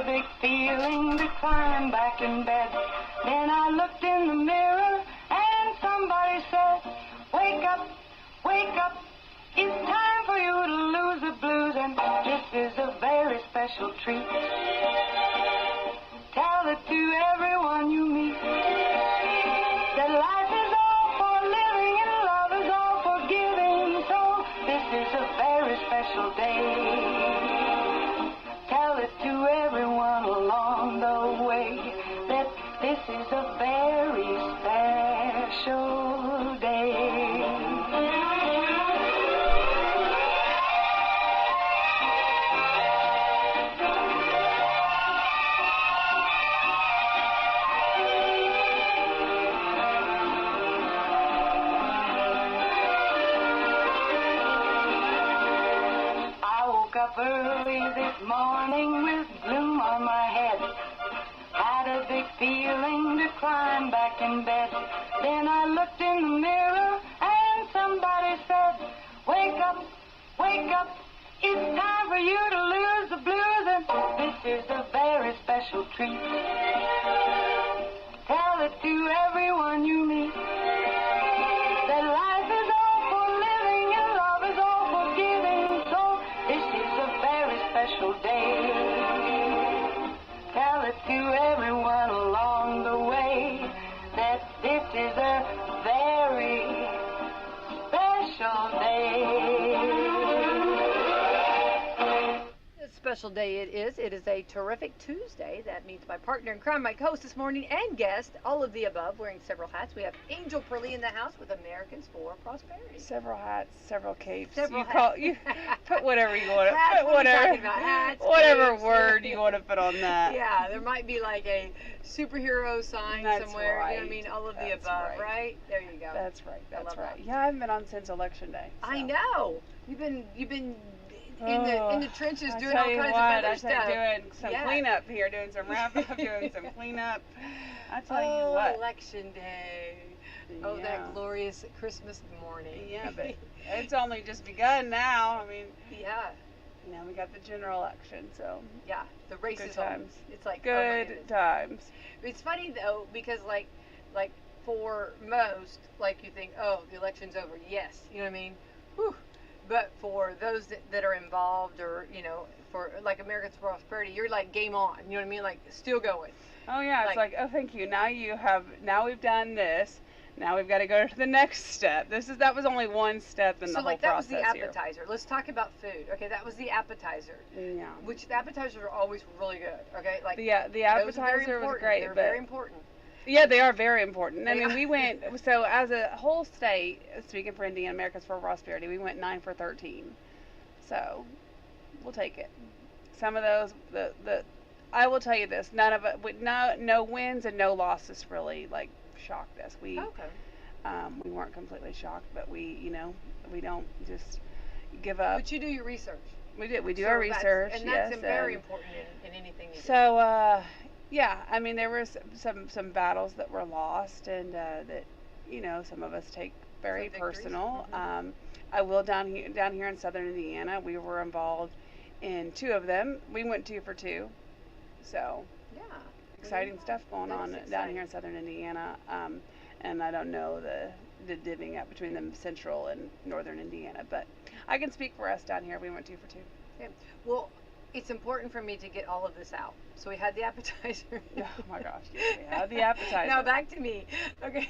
big feeling to climb back in bed. Then I looked in the mirror and somebody said, wake up, wake up. It's time for you to lose the blues, and this is a very special treat. Tell it to everyone you meet that life is all for living and love is all for giving. So this is a very special day. Tell it to everyone along the way that this is a very special day. Early this morning with gloom on my head, had a big feeling to climb back in bed. Then I looked in the mirror and somebody said, wake up, wake up, it's time for you to lose the blues, and this is a very special treat. Tell it to everyone you meet that life is all for living and love is all for giving. So this is a very special day. Tell it to everyone along the way that this is a very special day. Special day it is. It is a terrific Tuesday. That means my partner in crime, my co-host this morning, and guest, all of the above, wearing several hats. We have Angel Purlee in the house with Americans for Prosperity. Several hats, several capes. Several You put whatever you want to hats, put. Whatever, hats, whatever capes. word you want to put on that. Yeah, there might be like a superhero sign That's somewhere. right. You know what I mean? All of the That's above, right? There you go. That's right. I love right. that. Yeah, I haven't been on since election day. So. I know. You've been in the trenches doing all kinds of other stuff. Doing some cleanup here, doing some wrap up, doing some cleanup. I tell you what. Election day. Oh, Yeah. that glorious Christmas morning. Yeah, but it's only just begun now. I mean, Yeah. now we got the general election, so Yeah. The race good is on. times. It's like oh my Good goodness. times. It's funny though because like for most, like you think, oh, the election's over. Yes, you know what I mean. Whew. But for those that are involved, or for like Americans for Prosperity, you're like game on. You know what I mean? Like still going. Oh yeah, it's like, oh, thank you. Now we've done this. Now we've got to go to the next step. That was only one step in the whole process. So that was the here. appetizer. Let's talk about food. Okay, that was the appetizer. Yeah. Which the appetizers are always really good. Okay, like the appetizer was great. They're very important. Yeah, they are very important. I mean, we went, so as a whole state, speaking for Indiana Americans for Prosperity, we went 9 for 13. So, we'll take it. Some of those, I will tell you this, none of it, no wins and no losses really, like, shocked us. We weren't completely shocked, but we don't just give up. But you do your research. We do our research, and that's very important in anything you do. So, yeah, I mean, there were some battles that were lost, and that some of us take very personal. Mm-hmm. I will down here in Southern Indiana, we were involved in 2 of them. We went 2 for 2, so exciting stuff going on down here in Southern Indiana. And I don't know the divvying up between the Central and Northern Indiana, but I can speak for us down here. We went 2 for 2. Okay. Well, it's important for me to get all of this out. So we had the appetizer. Oh my gosh, yes, we had the appetizer. Now back to me. Okay.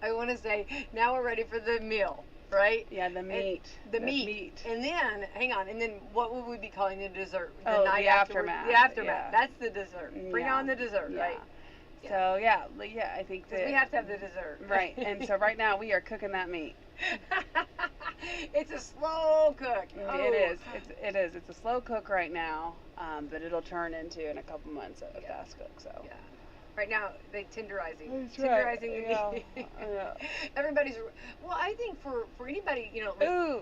I want to say, now we're ready for the meal, right? Yeah, the meat. The meat. And then, hang on, and then what would we be calling the dessert? The aftermath. The aftermath. Yeah. That's the dessert. Bring on the dessert, right? So, I think that we have to have the dessert. Right, and so right now we are cooking that meat. It's a slow cook. It is. It's a slow cook right now, but it'll turn into in a couple months a fast cook. So right now they tenderizing. That's tenderizing right. the meat. Everybody's. Well, I think for anybody,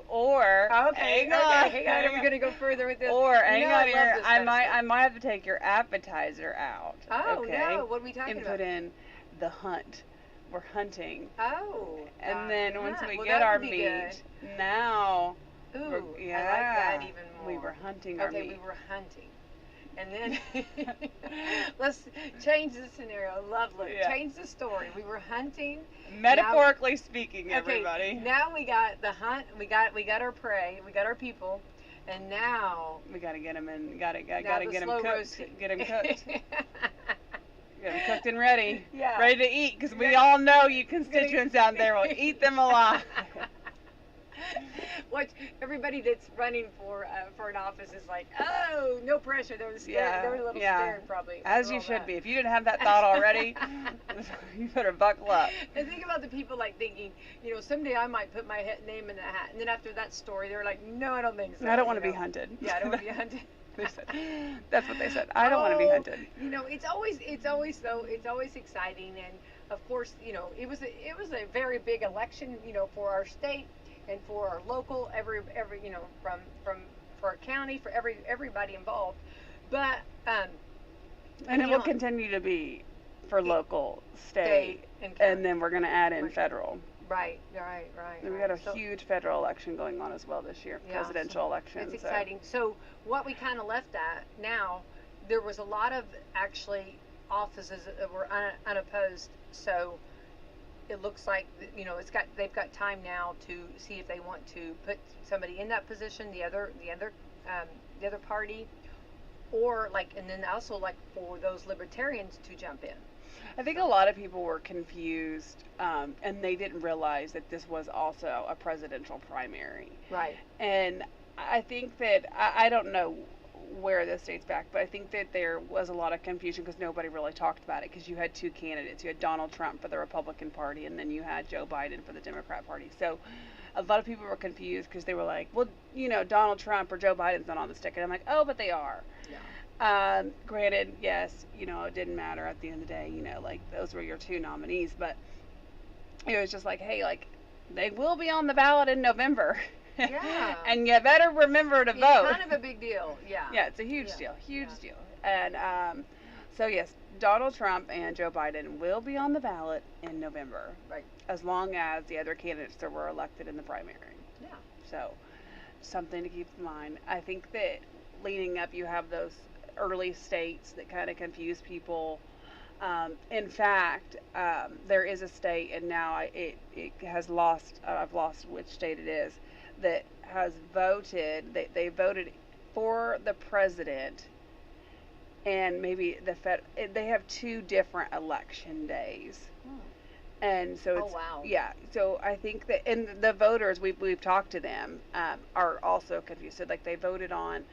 or hang on. We're gonna go further with this. Or hang on here. I might have to take your appetizer out. Oh okay? No! What are we talking about? And put in the hunt. We're hunting. Oh. And then once we get our meat, now. Ooh, I like that even more. We were hunting our meat. Okay, we were hunting. And then let's change the scenario. Lovely. Yeah. Change the story. We were hunting. Metaphorically speaking, Okay, everybody. now we got the hunt. We got our prey. We got our people, and now We gotta get them in. Gotta now get the them slow cooked. roasting. Get them cooked. Get them cooked and ready. Yeah. Ready to eat, because we all know you constituents out there will eat them alive. What everybody that's running for an office is like, oh, no pressure. They were scared. They were a little scared, probably. As you should be. If you didn't have that thought already, you better buckle up. And think about the people like thinking, someday I might put my name in the hat. And then after that story, they're like, no, I don't think so. I don't want to be hunted. Yeah, I don't want to be hunted. That's what they said. I don't want to be hunted. It's always exciting, and of course, it was a very big election, for our state and for our local, every from for our county, for everybody involved, but and it will continue to be for local, state, and then we're going to add in federal. Right. And we got a huge federal election going on as well this year, presidential election. It's exciting. So what we kind of left at now, there was a lot of actually offices that were unopposed. So it looks like they've got time now to see if they want to put somebody in that position, the other party, or and then also for those libertarians to jump in. I think a lot of people were confused, and they didn't realize that this was also a presidential primary. Right. And I think that, I don't know where this dates back, but I think that there was a lot of confusion because nobody really talked about it, because you had two candidates. You had Donald Trump for the Republican Party, and then you had Joe Biden for the Democrat Party. So a lot of people were confused because they were like, well, Donald Trump or Joe Biden's not on this ticket. I'm like, oh, but they are. Yeah. Granted, yes, it didn't matter at the end of the day, those were your two nominees, but it was just like, hey, they will be on the ballot in November. Yeah. And you better remember to vote. It's kind of a big deal, yeah. Yeah, it's a huge deal. And so yes, Donald Trump and Joe Biden will be on the ballot in November. Right. As long as the other candidates that were elected in the primary. Yeah. So, something to keep in mind. I think that leading up, you have those early states that kind of confuse people. In fact, there is a state, and now it has lost, I've lost which state it is, that has voted, they voted for the president, and maybe they have two different election days. And so it's, wow. Yeah, so I think that, and the voters, we've talked to them, are also confused. So they voted on,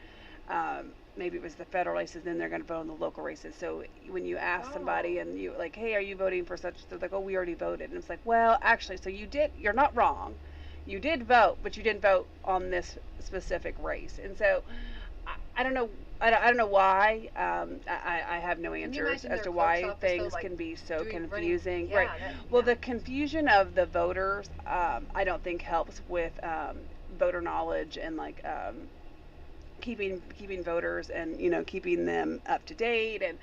maybe it was the federal races, then they're going to vote on the local races. So when you ask somebody and you hey, are you voting for such, they're like, oh, we already voted. And it's like, well, actually, so you're not wrong. You did vote, but you didn't vote on this specific race. And so I don't know. I don't know why. I have no answers as to why things can be so confusing. Yeah, right. Well, the confusion of the voters, I don't think helps with voter knowledge and keeping voters and keeping them up to date and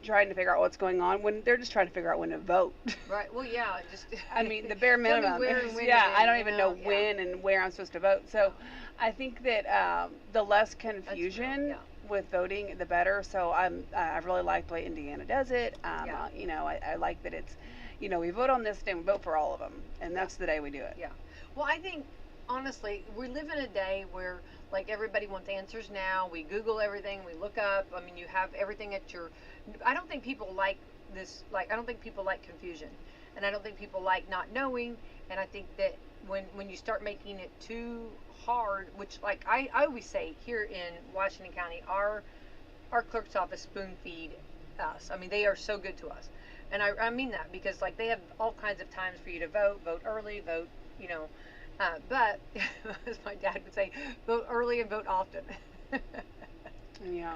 trying to figure out what's going on when they're just trying to figure out when to vote. Right. Well, yeah. Just I mean, the bare minimum. I don't even know when and where I'm supposed to vote. So I think that the less confusion with voting, the better. So I really like the way Indiana does it. I like that it's, we vote on this day, we vote for all of them, and that's the day we do it. Yeah. Well, I think honestly, we live in a day where everybody wants answers now. We Google everything. We look up. I mean, you have everything at your. I don't think people like this. I don't think people like confusion, and I don't think people like not knowing. And I think that when you start making it too hard, which I always say here in Washington County, our clerk's office spoon feed us. I mean, they are so good to us, and I mean that because they have all kinds of times for you to vote early, vote. But as my dad would say, vote early and vote often. Yeah.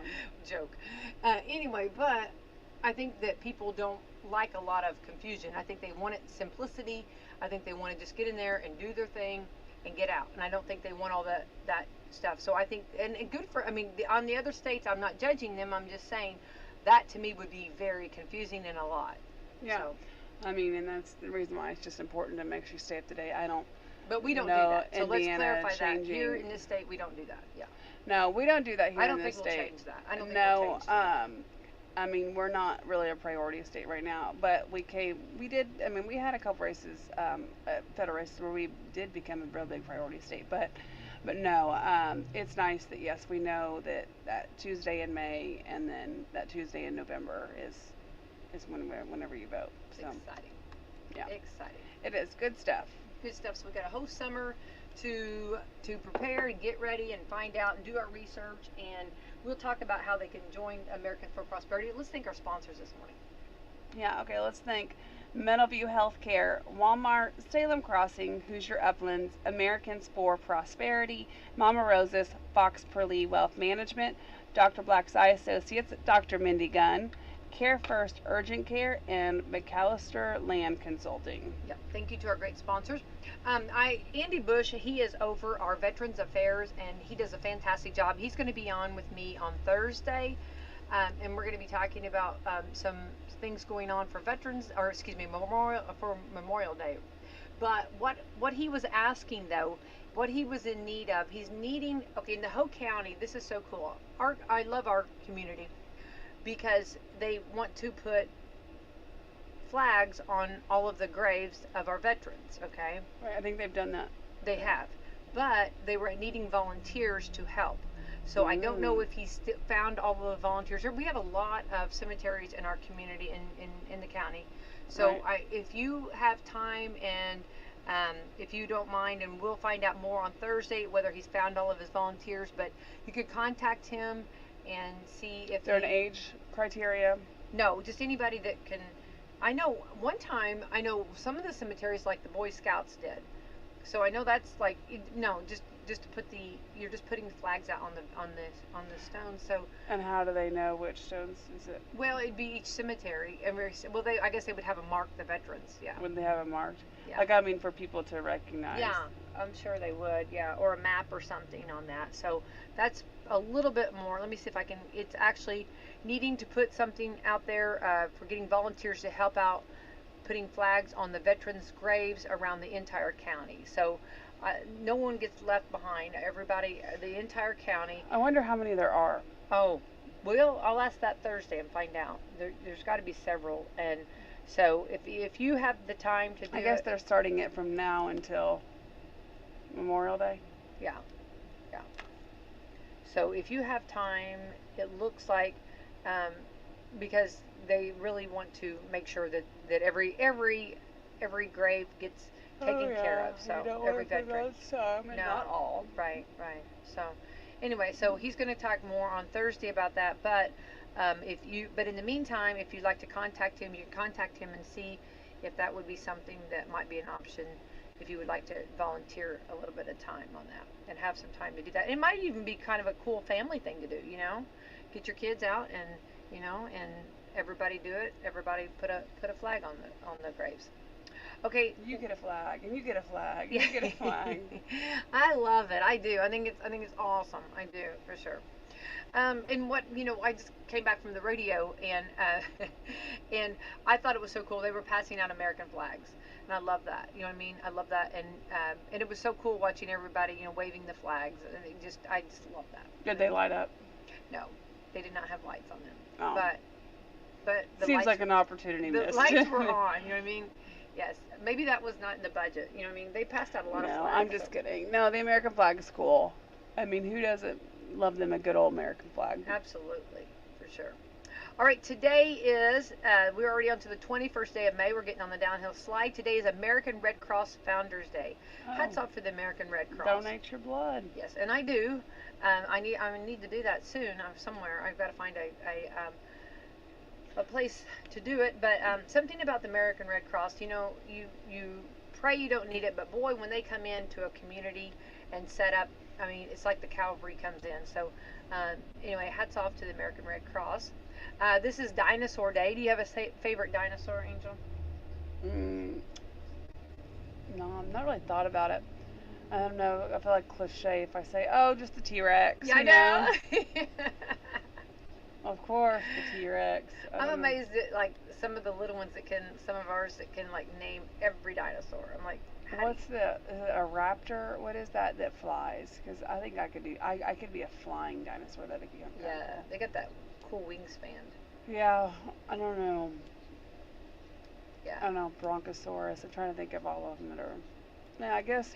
Joke. Anyway, but I think that people don't like a lot of confusion. I think they want simplicity. I think they want to just get in there and do their thing and get out. And I don't think they want all that stuff. So I think, and good for, on the other states, I'm not judging them. I'm just saying that to me would be very confusing and a lot. Yeah. So, and that's the reason why it's just important to make sure you stay up to date. But we don't do that. So let's clarify that. Here in this state, we don't do that. Yeah. No, we don't do that here I don't in think this we'll state. change that. I don't think No, we'll change that. I mean, we're not really a priority state right now, but we had a couple races, federal races where we did become a real big priority state, but no, it's nice that yes, we know that Tuesday in May and then that Tuesday in November is whenever you vote. So, Exciting. yeah. Exciting. It is good stuff. Good stuff. So we got a whole summer to prepare and get ready and find out and do our research, and we'll talk about how they can join Americans for Prosperity. Let's thank our sponsors this morning. Yeah, okay, let's thank Meadowview Healthcare, Walmart, Salem Crossing, Hoosier Uplands, Americans for Prosperity, Mama Rosa's, Fox Purlee Wealth Management, Dr. Black's Eye Associates, Dr. Mindy Gunn, Care First Urgent Care, and McAllister Land Consulting. Yeah, thank you to our great sponsors. Andy Bush, he is over our Veterans Affairs, and he does a fantastic job. He's going to be on with me on Thursday, and we're going to be talking about some things going on for veterans, or excuse me, Memorial Day. But what he was asking though, what he was in need of, he's needing. Okay, in the whole county, this is so cool. I love our community because they want to put flags on all of the graves of our veterans, okay? Right, I think they've done that. They have. But they were needing volunteers to help. So I don't know if he's found all of the volunteers. We have a lot of cemeteries in our community in the county. So Right. if you have time and if you don't mind, and we'll find out more on Thursday whether he's found all of his volunteers, but you could contact him and see if Is there an age criteria? No, just anybody that can. I know one time, I know some of the cemeteries like the Boy Scouts did. So I know that's like, no, just to put you're just putting the flags out on the stones. So. And how do they know which stones is it? Well, it'd be each cemetery. I guess they would have them mark the veterans. Yeah. Would they have it marked? Yeah. Like, I mean, for people to recognize. Yeah, I'm sure they would. Yeah, or a map or something on that. So that's a little bit more. Let me see if I can. It's actually needing to put something out there for getting volunteers to help out putting flags on the veterans' graves around the entire county. So no one gets left behind. Everybody, the entire county. I wonder how many there are. Oh, well, I'll ask that Thursday and find out. There's got to be several, and so if you have the time to do I guess they're starting it from now until Memorial Day. Yeah. So if you have time, it looks like because they really want to make sure that every grave gets taken care of. So every veteran. Some and not all. Right. So anyway, so he's going to talk more on Thursday about that. But but in the meantime, if you'd like to contact him, you can contact him and see if that would be something that might be an option. If you would like to volunteer a little bit of time on that and have some time to do that. It might even be kind of a cool family thing to do, get your kids out and, and everybody do it. Everybody put a flag on the graves. Okay. You get a flag, and you get a flag, and you get a flag. I love it. I do. I think it's awesome. I do, for sure. And what, I just came back from the rodeo and and I thought it was so cool. They were passing out American flags. And I love that. You know what I mean? I love that. And it was so cool watching everybody, waving the flags. And I just love that. Did they light up? No, they did not have lights on them. Oh. But the seems lights, like an opportunity missed. The lights were on. You know what I mean? Yes. Maybe that was not in the budget. You know what I mean? They passed out a lot of flags. No, I'm just kidding. No, the American flag is cool. I mean, who doesn't love them a good old American flag? Absolutely, for sure. All right, today is, we're already on to the 21st day of May. We're getting on the downhill slide. Today is American Red Cross Founders Day. Oh. Hats off for the American Red Cross. Donate your blood. Yes, and I do. I need to do that soon. Somewhere. I've got to find a place to do it. But something about the American Red Cross, you pray you don't need it, but boy, when they come into a community and set up, I mean, it's like the cavalry comes in. So anyway, hats off to the American Red Cross. This is Dinosaur Day. Do you have a favorite dinosaur, Angel? No, I've not really thought about it. I don't know. I feel like cliche if I say, oh, just the T-Rex. Yeah, I know. Of course, the T-Rex. I'm amazed at like some of the little ones some of ours that can like name every dinosaur. I'm like, What's is it a raptor? What is that flies? Because I think I could do. I could be a flying dinosaur. That'd be kind of Yeah, cool. they got that cool wingspan. Yeah, I don't know. Yeah. I don't know. Bronchosaurus. I'm trying to think of all of them that are. Yeah, I guess.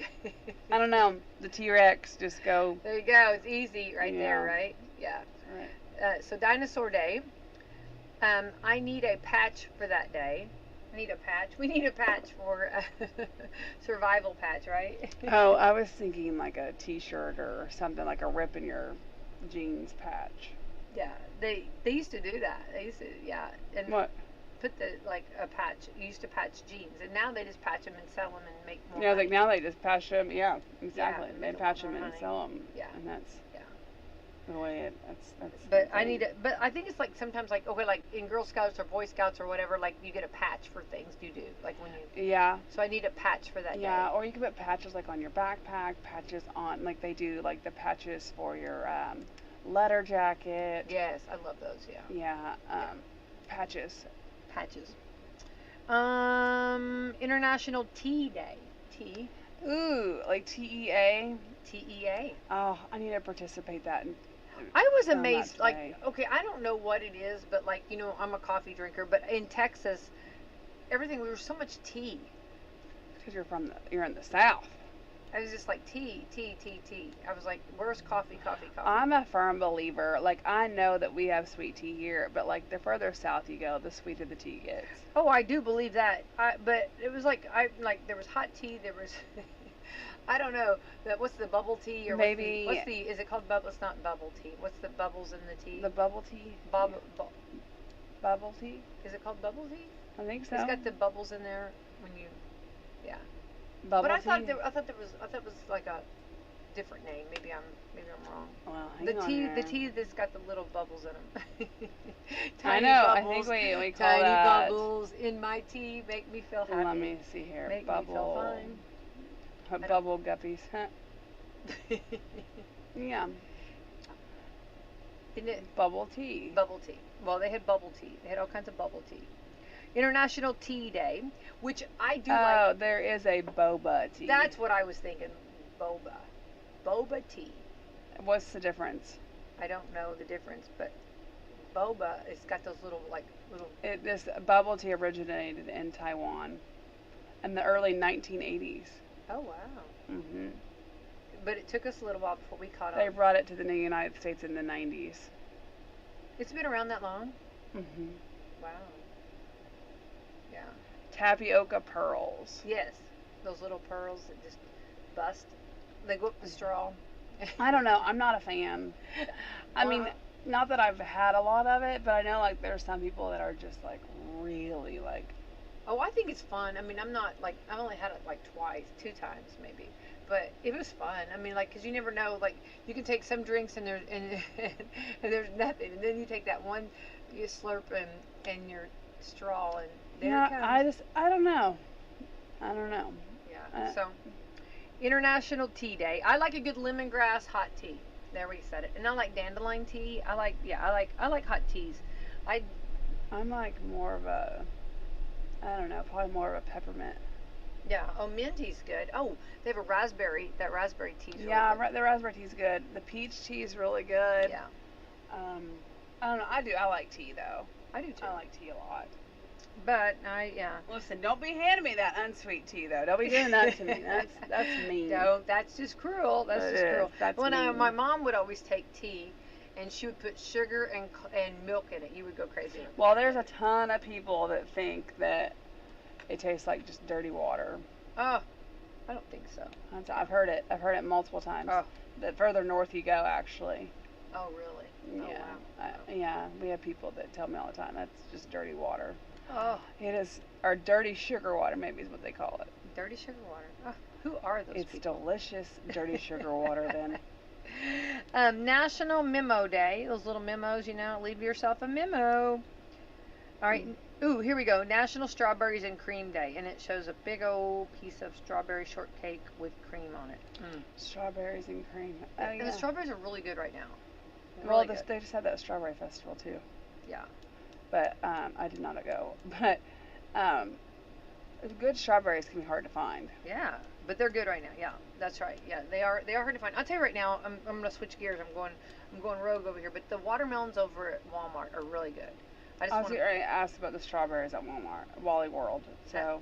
I don't know. The T-Rex. Just go. There you go. It's easy right there, right? Yeah. Right. So Dinosaur Day. I need a patch for that day. I need a patch. We need a patch for survival patch, right? Oh, I was thinking like a T-shirt or something like a rip in your jeans patch. Yeah, they used to do that. They used to, yeah. And What? put a patch. You used to patch jeans, and now they just patch them and sell them and make more. Yeah, money. like now they just patch them. Yeah, exactly. Yeah, they make a patch lot them more and money. sell them. Yeah. And that's Yeah. the way it. That's. But the I thing. need it. But I think it's like sometimes like okay, like in Girl Scouts or Boy Scouts or whatever, like you get a patch for things you do, like when you. Yeah. So I need a patch for that Yeah, day. or you can put patches like on your backpack, patches on like they do like the patches for your letter jacket. Yes, I love those. Yeah. Yeah. Patches. Patches. International Tea Day. Tea. Ooh, like TEA. TEA. Oh, I need to participate that. I was Found that amazed. Like, today. okay, I don't know what it is, but like, you know, I'm a coffee drinker, but in Texas, everything we were so much tea. Because you're in the South. I was just like tea. I was like, where's coffee? I'm a firm believer. Like I know that we have sweet tea here, but like the further south you go, the sweeter the tea gets. Oh, I do believe that. But it was like there was hot tea. There was. I don't know. What's the bubble tea or Maybe what's the is it called bubble? It's not bubble tea. What's the bubbles in the tea? the bubble tea. Bubble. Bubble tea. Is it called bubble tea? I think so. It's got the bubbles in there when you. Yeah. Bubble But I tea. thought it was like a different name. Maybe I'm wrong. Well, The hang on tea here. the tea that's got the little bubbles in them. I know. Bubbles, I think we call tiny that. bubbles in my tea make me feel happy. Let me see here. Make bubble. me feel fine. Bubble guppies. Huh. Yeah. Isn't it Bubble tea. bubble tea? Well, they had bubble tea. They had all kinds of bubble tea. International Tea Day, which I do Oh, like. there is a boba tea. That's what I was thinking. Boba tea. What's the difference? I don't know the difference, but boba, it's got those little. This bubble tea originated in Taiwan in the early 1980s. Oh wow! Hmm But it took us a little while before we caught They on. brought it to the United States in the 90s. It's been around that long? Hmm Wow. Yeah. Tapioca pearls. Yes, those little pearls that just bust. They go up the straw. I don't know. I'm not a fan. I mean, not that I've had a lot of it, but I know like there's some people that are just like really like. Oh, I think it's fun. I mean, I'm not like I've only had it like two times maybe, but it was fun. I mean, like because you never know. Like you can take some drinks and there's nothing, and then you take that one, you slurp and your straw, and there it comes. I don't know. I don't know. Yeah. So, International Tea Day. I like a good lemongrass hot tea. There we said it. And I like dandelion tea. I like hot teas. I'm like more of a, I don't know, probably more of a peppermint. Yeah. Oh, mint tea's good. Oh, they have that raspberry tea's really Yeah, good. the raspberry tea's good. The peach tea is really good. Yeah. I don't know. I like tea though. I do too. I like tea a lot. But Listen, don't be handing me that unsweet tea though. Don't be doing that to me. That's mean. No, that's just cruel. That's It just is. cruel. That's mean. My mom would always take tea, and she would put sugar and milk in it. You would go crazy. Well, there's a ton of people that think that it tastes like just dirty water. Oh, I don't think so. I've heard it. I've heard it multiple times. Oh. The further north you go, actually. Oh, really? Yeah. Oh, wow. Yeah. We have people that tell me all the time that's just dirty water. Oh, It is, or dirty sugar water, maybe is what they call it. dirty sugar water. Oh, who are those It's people? delicious dirty sugar water then. National Memo Day. Those little memos, leave yourself a memo. All right. Ooh, here we go. National Strawberries and Cream Day. And it shows a big old piece of strawberry shortcake with cream on it. Strawberries and cream. Oh, And yeah. the strawberries are really good right now. Well, Really good. they just had that strawberry festival too. Yeah. But I did not go. But Good strawberries can be hard to find. Yeah, but they're good right now. Yeah, that's right. Yeah, they are hard to find. I'll tell you right now. I'm gonna switch gears. I'm going rogue over here. But the watermelons over at Walmart are really good. I was going to ask about the strawberries at Walmart, Wally World. So,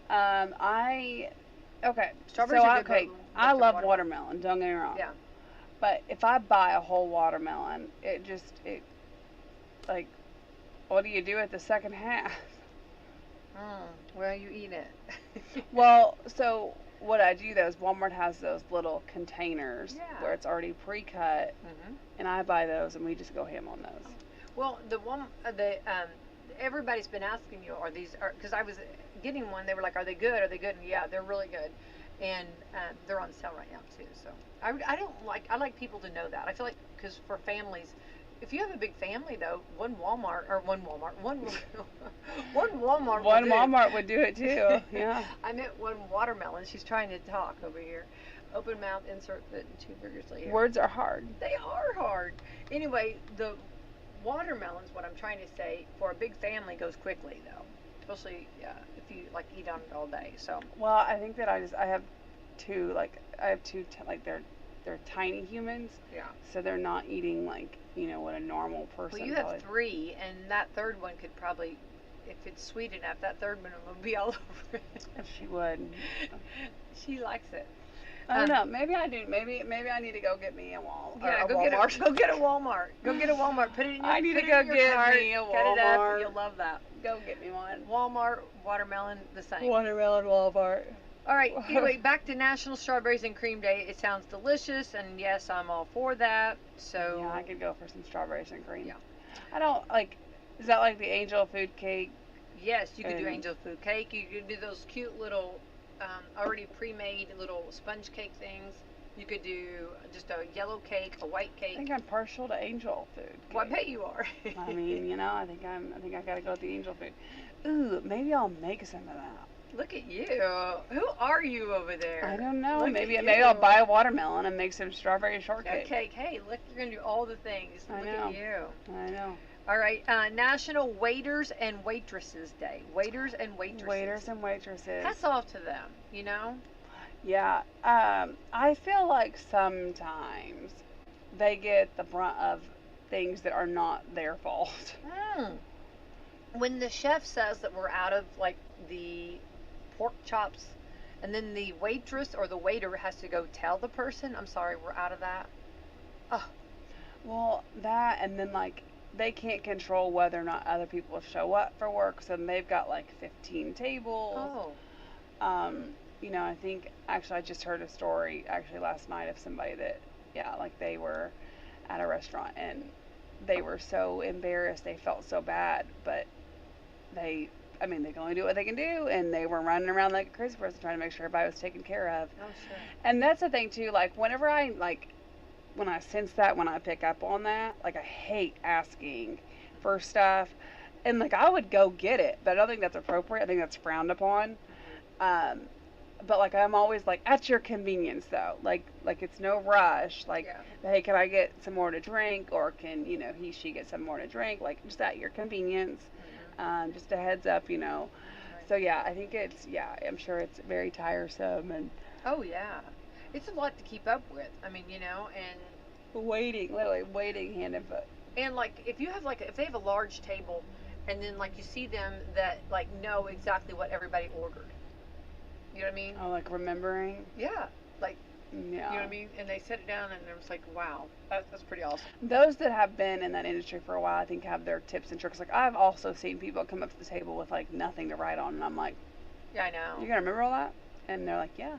Strawberries are good. I love watermelon. Don't get me wrong. Yeah. But if I buy a whole watermelon, like, what do you do at the second half? Well, you eat it. Well, so what I do though is Walmart has those little containers where it's already pre-cut, and I buy those and we just go ham on those. Well, everybody's been asking you, because I was getting one. They were like, "Are they good? Are they good?" And yeah, they're really good, and they're on sale right now too. So I like people to know that. I feel like because for families. If you have a big family, though, one Walmart would do it too. Yeah. I meant one watermelon. She's trying to talk over here. Open mouth, insert foot, and chew vigorously. Words are hard. They are hard. Anyway, the watermelons, what I'm trying to say, for a big family goes quickly, though. Especially if you eat on it all day. So. Well, I think that I have two, they're tiny humans. Yeah. So they're not eating what a normal person. Well, you have 3, and that third one could probably, if it's sweet enough, that third one will be all over it. She would. She likes it. I don't know. Maybe I do. Maybe I need to go get me a Walmart. Yeah, go get a Walmart. Go get a Walmart. Put it in your. I need to go get me a Walmart. Cut it up. You'll love that. Go get me one. Walmart, watermelon, the same. Watermelon, Walmart. All right. Anyway, back to National Strawberries and Cream Day. It sounds delicious, and yes, I'm all for that. So yeah, I could go for some strawberries and cream. Yeah. I don't like. Is that like the Angel food cake? Yes, you could do Angel food cake. You could do those cute little, already pre-made little sponge cake things. You could do just a yellow cake, a white cake. I think I'm partial to Angel food cake. Well, I bet you are. I mean, I think I gotta go with the Angel food. Ooh, maybe I'll make some of that. Look at you. Who are you over there? I don't know. Maybe I'll buy a watermelon and make some strawberry shortcake. Hey, look, you're going to do all the things. Look at you. I know. All right. National Waiters and Waitresses Day. Waiters and waitresses. Waiters and waitresses. Hats off to them, Yeah. I feel like sometimes they get the brunt of things that are not their fault. When the chef says that we're out of, the pork chops, and then the waitress or the waiter has to go tell the person, I'm sorry, we're out of that. Oh. Well, that, and then they can't control whether or not other people show up for work, so they've got 15 tables. Oh. I think actually I just heard a story last night of somebody that they were at a restaurant and they were so embarrassed, they felt so bad, but they can only do what they can do, and they were running around like a crazy person trying to make sure everybody was taken care of. Oh, sure. And that's the thing too, whenever when I sense that, when I pick up on that, I hate asking for stuff, and I would go get it, but I don't think that's appropriate. I think that's frowned upon. But I'm always at your convenience though, it's no rush, hey, can I get some more to drink, or can she get some more to drink, just at your convenience. Just a heads up, Right. So yeah, I think I'm sure it's very tiresome, and oh yeah, it's a lot to keep up with. And literally waiting hand and foot. And if you have if they have a large table, and then you see them that know exactly what everybody ordered. You know what I mean? Oh, remembering? Yeah. Yeah. You know what I mean? And they set it down, and it was wow, that's pretty awesome. Those that have been in that industry for a while, I think, have their tips and tricks. I've also seen people come up to the table with nothing to write on, and I'm like, yeah, I know. You gonna remember all that? And they're like, yeah.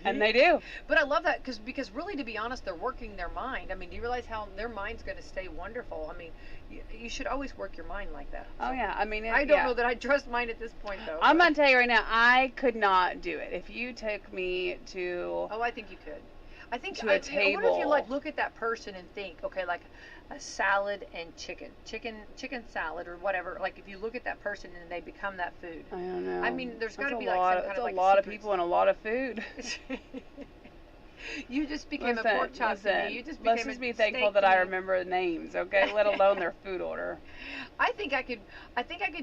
And they do. But I love that because really, to be honest, they're working their mind. Do you realize how their mind's going to stay wonderful? You should always work your mind like that. So. Oh yeah, I don't know that I trust mine at this point though. I'm gonna tell you right now, I could not do it. If you took me to I think you could. I think to a table. I wonder if you look at that person and think, okay, a salad and chicken salad or whatever. If you look at that person and they become that food. I don't know. There's got to be some kind of a lot of people and a lot of food. You just became a pork chop to me. You just became let's just be a thankful steak that to I me. remember the names, okay? Let alone their food order. I think I could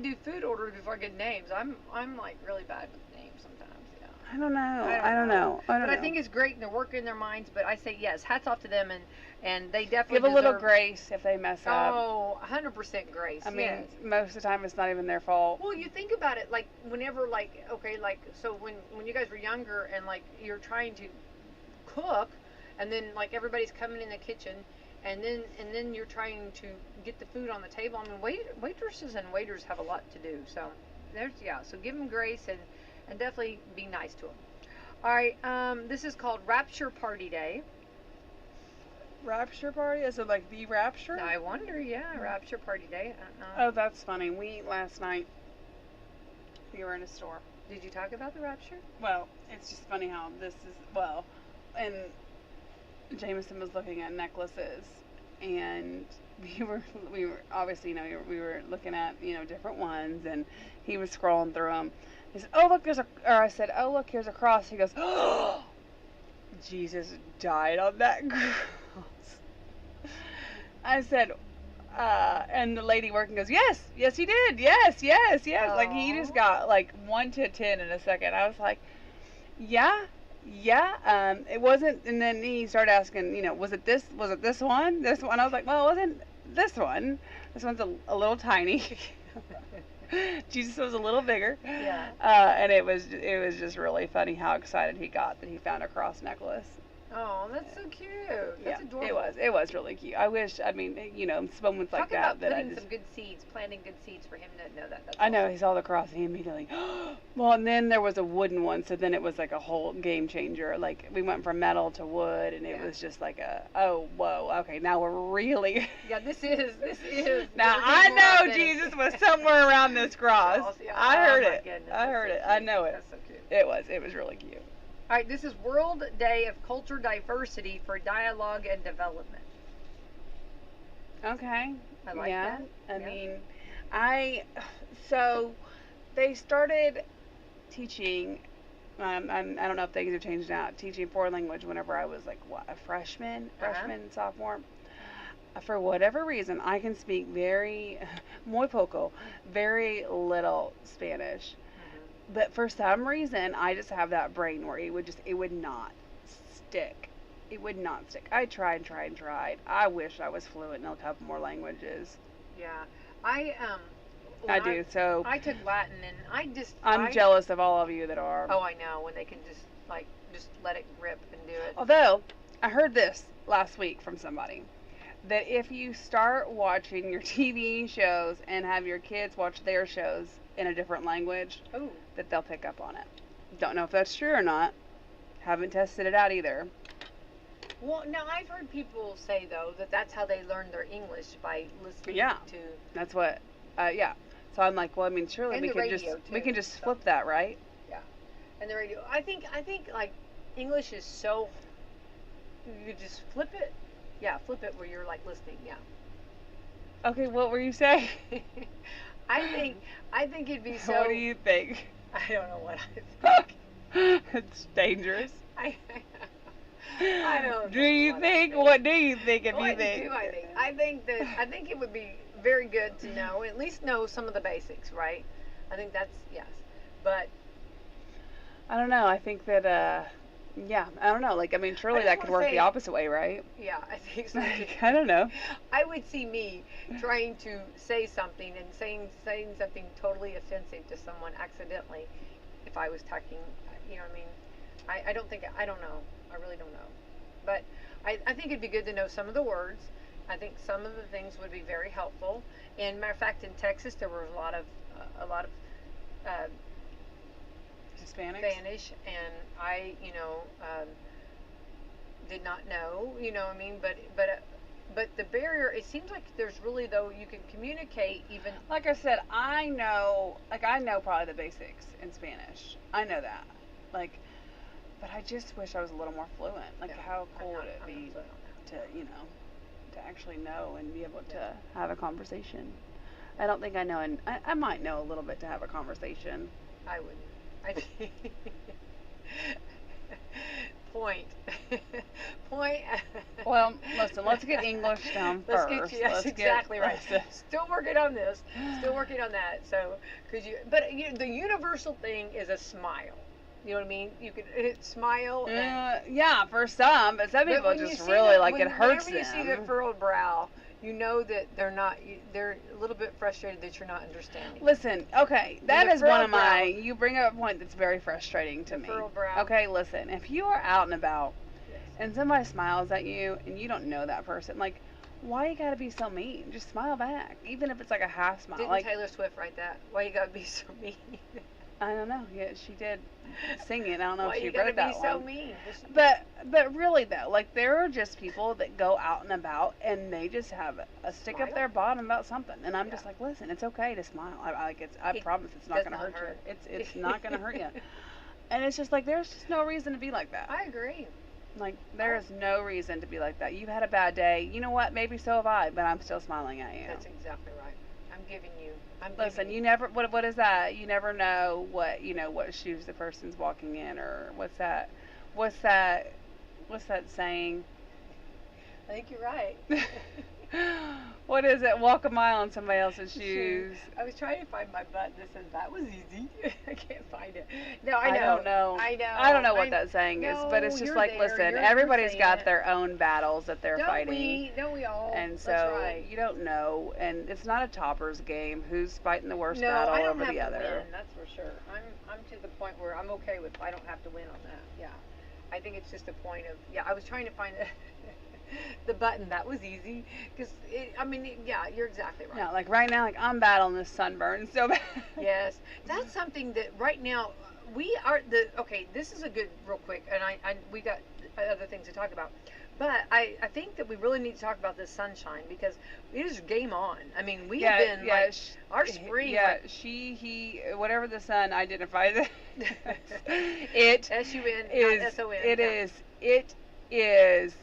do food orders before I get names. I'm like really bad with names sometimes. Yeah. I don't know. I don't know. I don't But know. I think it's great and they're working their minds. But I say yes, hats off to them and they definitely Give a little deserve- grace if they mess up. Oh, 100% grace. I mean, yes. most of the time it's not even their fault. Well, you think about it, like whenever, like okay, like so when you guys were younger and like you're trying to cook, and then like everybody's coming in the kitchen, and then you're trying to get the food on the table. I mean, waitresses and waiters have a lot to do. So so give them grace and definitely be nice to them. All right, this is called Rapture Party Day. Rapture party? Is it like the rapture? I wonder, yeah, Rapture Party Day. I don't know. Oh, that's funny. Last night, we were in a store. Did you talk about the rapture? Well, it's just funny how this is, well, and Jameson was looking at necklaces, and we were obviously, we were looking at, different ones, and he was scrolling through them. He said, oh, look, I said, oh, look, here's a cross. He goes, oh, Jesus died on that cross. I said, and the lady working goes, yes, he did, yes. Aww. Like, he just got, 1 to 10 in a second. I was like, yeah, it wasn't, and then he started asking, was it this one? I was like, well, it wasn't this one. This one's a little tiny. Jesus was a little bigger. Yeah. And it was just really funny how excited he got that he found a cross necklace. Oh, that's so cute. That's adorable. It was really cute. I wish, moments like Talk that about that I putting just. some good seeds, planting good seeds for him to know that. That's I know, awesome. he saw the cross and he immediately, well, and then there was a wooden one, so then it was like a whole game changer. Like, we went from metal to wood, and it was just like oh, whoa, okay, now we're really. Yeah, this is. Now, I know Jesus was somewhere around this cross. Yeah. I heard my it. goodness, I heard that's it. so I cute. know it. That's so cute. It was really cute. All right, this is World Day of Culture Diversity for Dialogue and Development. Okay. I like that. I Yeah. mean, so they started teaching, I don't know if things have changed now, teaching foreign language whenever I was a freshman, sophomore. For whatever reason, I can speak muy poco, very little Spanish. But for some reason, I just have that brain where it would not stick. It would not stick. I tried. I wish I was fluent in a couple more languages. Yeah, I do. So I took Latin, and I'm jealous of all of you that are. Oh, I know, when they can just let it rip and do it. Although I heard this last week from somebody that if you start watching your TV shows and have your kids watch their shows in a different language, that they'll pick up on it. Don't know if that's true or not. Haven't tested it out either. Well, now I've heard people say though that that's how they learn their English, by listening to. That's what. So I'm like, well, I mean, surely And we the can radio, just flip that, right? Yeah, and the radio. I think like English is so. You could just flip it. Yeah, flip it where you're listening. Yeah. Okay, what were you saying? I think it'd be so. What do you think? I don't know what I think. It's dangerous. I don't know. Do you think? What do you think? If you What think? do I think? I think it would be very good to know, at least know some of the basics, right? I think that's yes, but I don't know. I think that I don't know. Surely that could work the opposite way, right? Yeah, I think so too. I don't know. I would see me trying to say something and saying something totally offensive to someone accidentally if I was talking. You know what I mean? I don't know. I really don't know. But I think it'd be good to know some of the words. I think some of the things would be very helpful. And matter of fact, in Texas, there were a lot of Spanish, and I, did not know. You know what I mean? But the barrier, it seems like there's really, though, you can communicate even. Like I said, I know probably the basics in Spanish. I know that. But I just wish I was a little more fluent. How cool would it be to actually know and be able to have a conversation? I don't think I know, and I might know a little bit to have a conversation. I wouldn't. point. Point. Well, listen, let's get English down Let's first. get you. That's exactly right. Still working on this. Still working on that. So, the universal thing is a smile. You know what I mean? You can smile. Yeah, for some, but some people just really it hurts them. Whenever you see the furrowed brow, you know that they're a little bit frustrated that you're not understanding. Listen, okay, that is one of you bring up a point that's very frustrating to me. Furrowed brow. Okay, listen, if you are out and about and somebody smiles at you and you don't know that person, like, why you gotta be so mean? Just smile back, even if it's like a half smile. Didn't Taylor Swift write that? Why you gotta be so mean? I don't know. Yeah, she did sing it. I don't know if she wrote that one. Why you gotta be so mean? But really though, like there are just people that go out and about and they just have a stick up their bottom about something, and I'm just like, listen, it's okay to smile. I promise it's not gonna hurt you. It's not gonna hurt you. And it's just like there's just no reason to be like that. I agree. Like there is no reason to be like that. You've had a bad day. You know what? Maybe so have I, but I'm still smiling at you. That's exactly right. Listen, you never. What is that? You never know what shoes the person's walking in, or what's that saying? I think you're right. What is it? Walk a mile in somebody else's shoes. I was trying to find my button that says that was easy. I can't find it. No, I know. I don't know what that saying is, but it's just like, listen, everybody's got their own battles that they're fighting. Don't we all? And so you don't know, and it's not a topper's game. Who's fighting the worst battle over the other? Win, that's for sure. I'm to the point where I'm okay with I don't have to win on that. Yeah, I think it's just a point of I was trying to find the button that was easy because you're exactly right. Yeah, like right now, like I'm battling this sunburn so bad. Yes, that's something that right now this is a good real quick, and we got other things to talk about, but I think that we really need to talk about this sunshine because it is game on. I mean, we have been our spring. Yeah, he, whatever the sun identifies it. S-U-N, is, not S-O-N. It is.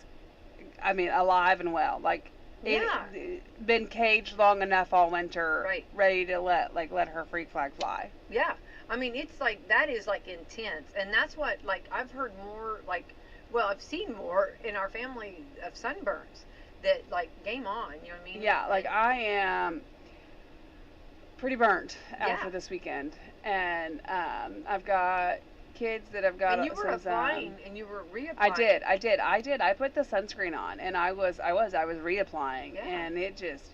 I mean, alive and well. Like, been caged long enough all winter, ready to let her freak flag fly. Yeah, I mean, it's like that is like intense, and that's what I've heard more I've seen more in our family of sunburns that game on. You know what I mean? Yeah, I am pretty burnt after this weekend, and I've got kids that have got. And you were applying, and you were reapplying. I did. I put the sunscreen on, and I was reapplying, and it just,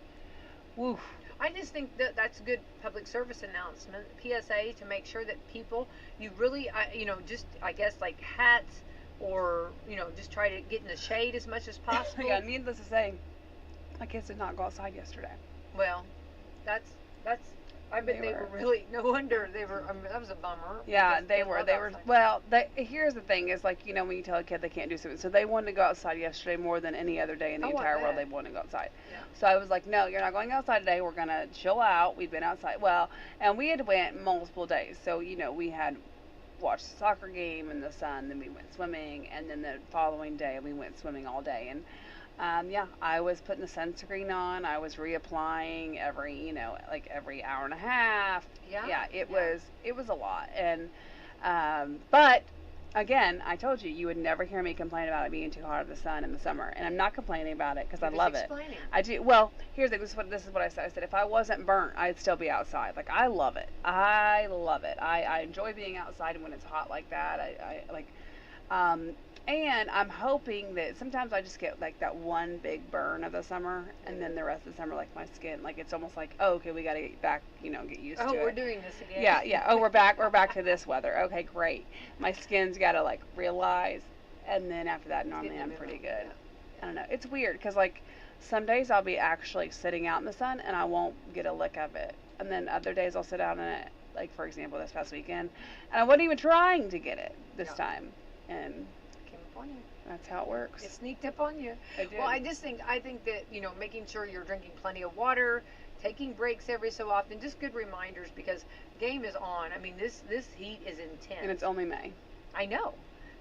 woof. I just think that that's a good public service announcement, PSA, to make sure that people, you really, just I guess hats, or just try to get in the shade as much as possible. Yeah, needless to say, my kids did not go outside yesterday. Well, that's. I bet they were really. No wonder they were. That was a bummer. Yeah, they were. Well, here's the thing: is when you tell a kid they can't do something, so they wanted to go outside yesterday more than any other day in the entire world. They wanted to go outside. Yeah. So I was like, no, you're not going outside today. We're gonna chill out. We've been outside. Well, and we had went multiple days, so we had watched the soccer game in the sun, then we went swimming, and then the following day we went swimming all day, and. I was putting the sunscreen on. I was reapplying every hour and a half. Yeah, it was a lot. And, but again, I told you would never hear me complain about it being too hot of the sun in the summer. And I'm not complaining about it because I love it. I do. Well, here's the thing. This is what I said. I said, if I wasn't burnt, I'd still be outside. I love it. I love it. I enjoy being outside when it's hot like that. And I'm hoping that sometimes I just get that one big burn of the summer, and then the rest of the summer, my skin, it's almost okay, we got to get back, get used to it. Oh, we're doing this again. Yeah. Oh, we're back to this weather. Okay, great. My skin's got to realize, and then after that, normally I'm pretty good. Yeah. I don't know. It's weird because some days I'll be actually sitting out in the sun and I won't get a lick of it, and then other days I'll sit out in it. For example, this past weekend, and I wasn't even trying to get it this time, and. On you. That's how it works. It sneaked up on you. It did. Well, I think that making sure you're drinking plenty of water, taking breaks every so often, just good reminders because game is on. I mean, this heat is intense. And it's only May. I know.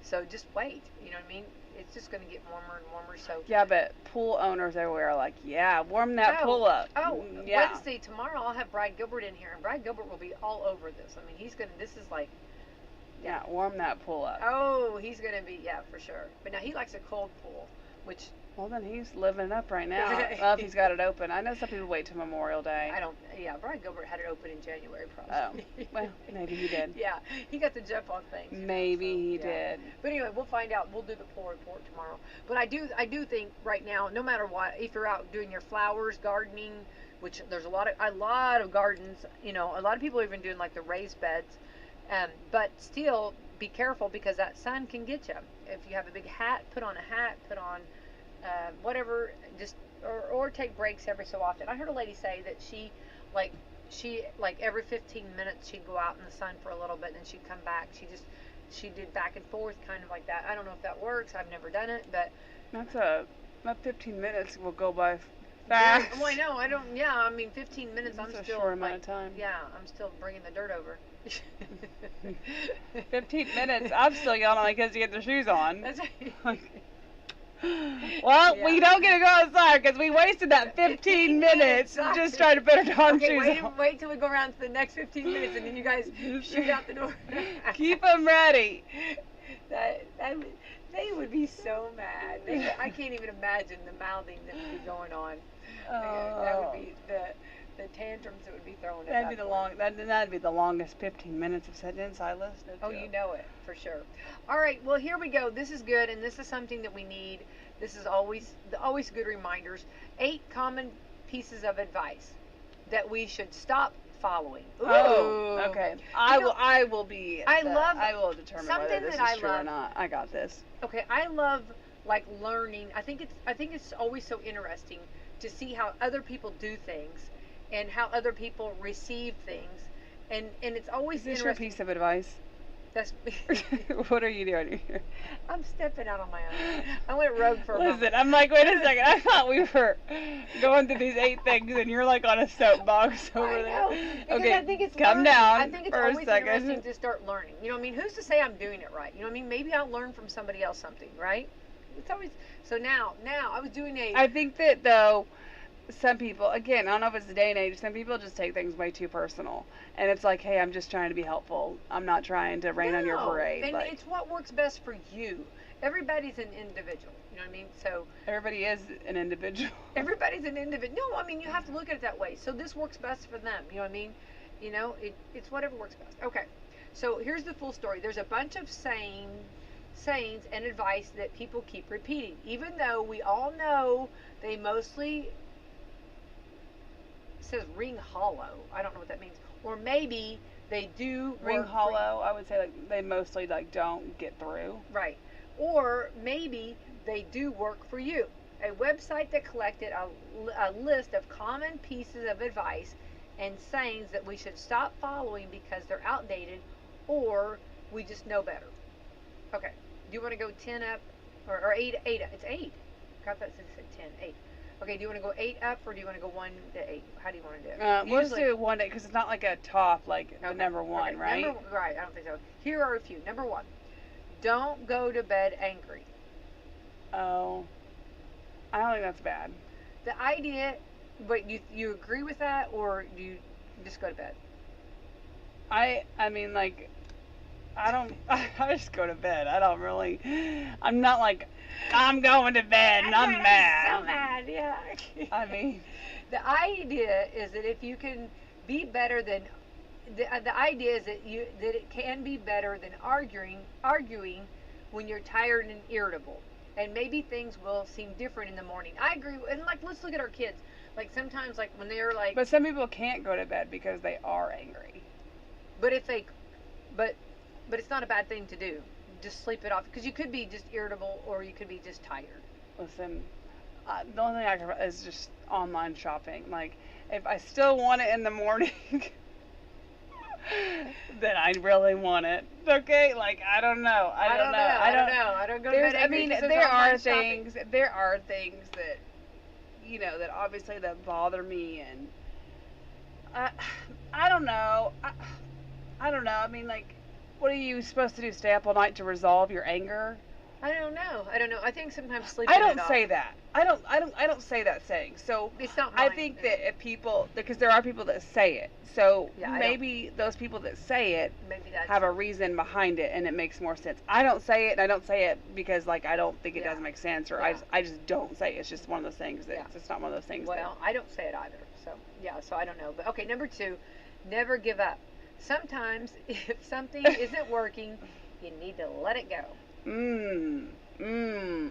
So just wait. You know what I mean? It's just going to get warmer and warmer. So yeah, but pool owners everywhere are warm that pool up. Oh, yeah. Wednesday tomorrow I'll have Brad Gilbert in here, and Brad Gilbert will be all over this. I mean, this is Yeah, warm that pool up. Oh, he's going to be, yeah, for sure. But now he likes a cold pool, which... Well, then he's living it up right now. Well, if he's got it open. I know some people wait till Memorial Day. Brian Gilbert had it open in January, probably. Oh, well, maybe he did. Yeah, he got the jump on things. Maybe he did. But anyway, we'll find out. We'll do the pool report tomorrow. But I do think right now, no matter what, if you're out doing your flowers, gardening, which there's a lot of gardens, you know, a lot of people are even doing like the raised beds, but still be careful because that sun can get you. If you have a big hat, put on a hat, put on whatever, just or take breaks every so often. I heard a lady say that she every 15 minutes she'd go out in the sun for a little bit and then she'd come back. She did back and forth kind of like that. I don't know if that works. I've never done it, but that 15 minutes will go by fast. Well, I know. I mean, 15 minutes. That's I'm a still short amount of time. Yeah, I'm still bringing the dirt over. 15 minutes. I'm still yelling at my kids to get their shoes on. That's right. Well, we don't get to go outside because we wasted that 15 minutes just trying to put our darn shoes on. Wait till we go around to the next 15 minutes and then you guys shoot out the door. Keep them ready. They would be so mad. I can't even imagine the mouthing that would be going on. That would be the tantrums that would be thrown. That'd be the longest 15 minutes of sentence I listened to. Oh, you know it for sure. All right, well here we go. This is good, and this is something that we need. This is always good reminders. 8 common pieces of advice that we should stop following. Ooh. Oh, okay. I will determine whether this is true or not. I got this. Okay, I love like learning. I think it's always so interesting to see how other people do things and how other people receive things, and it's always Is this interesting. your piece of advice? That's What are you doing here? I'm stepping out on my own. I went rogue for a Listen, moment. I'm like, wait a second. I thought we were going through these 8 things, and you're like on a soapbox over I there. know, because Okay, I think it's calm learning. down I think it's for a always second. interesting to start learning. You know what I mean? Who's to say I'm doing it right? You know what I mean? Maybe I'll learn from somebody else something, right? It's always so. Now I was doing I think that though, some people, again, I don't know if it's the day and age, some people just take things way too personal. And it's like, hey, I'm just trying to be helpful. I'm not trying to rain on your parade. And it's what works best for you. Everybody's an individual. You know what I mean? So everybody is an individual. Everybody's an individual. No, I mean, you have to look at it that way. So this works best for them. You know what I mean? You know, it's whatever works best. Okay. So here's the full story. There's a bunch of sayings and advice that people keep repeating. Even though we all know they mostly says ring hollow. I don't know what that means. Or maybe they do ring hollow. I would say like they mostly like don't get through. Right. Or maybe they do work for you. A website that collected a list of common pieces of advice and sayings that we should stop following because they're outdated or we just know better. Okay. Do you want to go 10 up or 8 up? It's 8. God, that said 10. 8. Okay, do you want to go 8 up or do you want to go 1 to 8? How do you want to do it? We'll just do 1 because it's not like a top, like the number 1, okay. right? Right, I don't think so. Here are a few. Number 1, don't go to bed angry. Oh, I don't think that's bad. The idea, but you agree with that or do you just go to bed? I mean, like, I just go to bed. I'm not like, I'm going to bed and I'm mad. So mad, yeah. I mean, the idea is that if you can be better than, the idea is that it can be better than arguing when you're tired and irritable. And maybe things will seem different in the morning. I agree. And like, let's look at our kids. Like sometimes, like when they're like. But some people can't go to bed because they are angry. But it's not a bad thing to do. Just sleep it off because you could be just irritable or you could be just tired. Listen, the only thing I can is just online shopping. Like, if I still want it in the morning, then I really want it. Okay, like I don't know. I don't know. I don't go to bed. I mean, there are things that that obviously that bother me, and I don't know. I don't know. I mean, like, what are you supposed to do? Stay up all night to resolve your anger? I don't know. I think sometimes sleeping I don't it off. say that. I don't say that saying. So It's not I mine. think that if people, because there are people that say it, so Yeah, I maybe those people that say it Maybe that's have a reason behind it, and it makes more sense. I don't say it, and I don't say it because like I don't think it Yeah. doesn't make sense, or Yeah. I just don't say it. It's just one of those things that Yeah. it's just not one of those things. Well, I don't say it either. So, yeah, so I don't know. But okay, number 2, never give up. Sometimes if something isn't working, you need to let it go.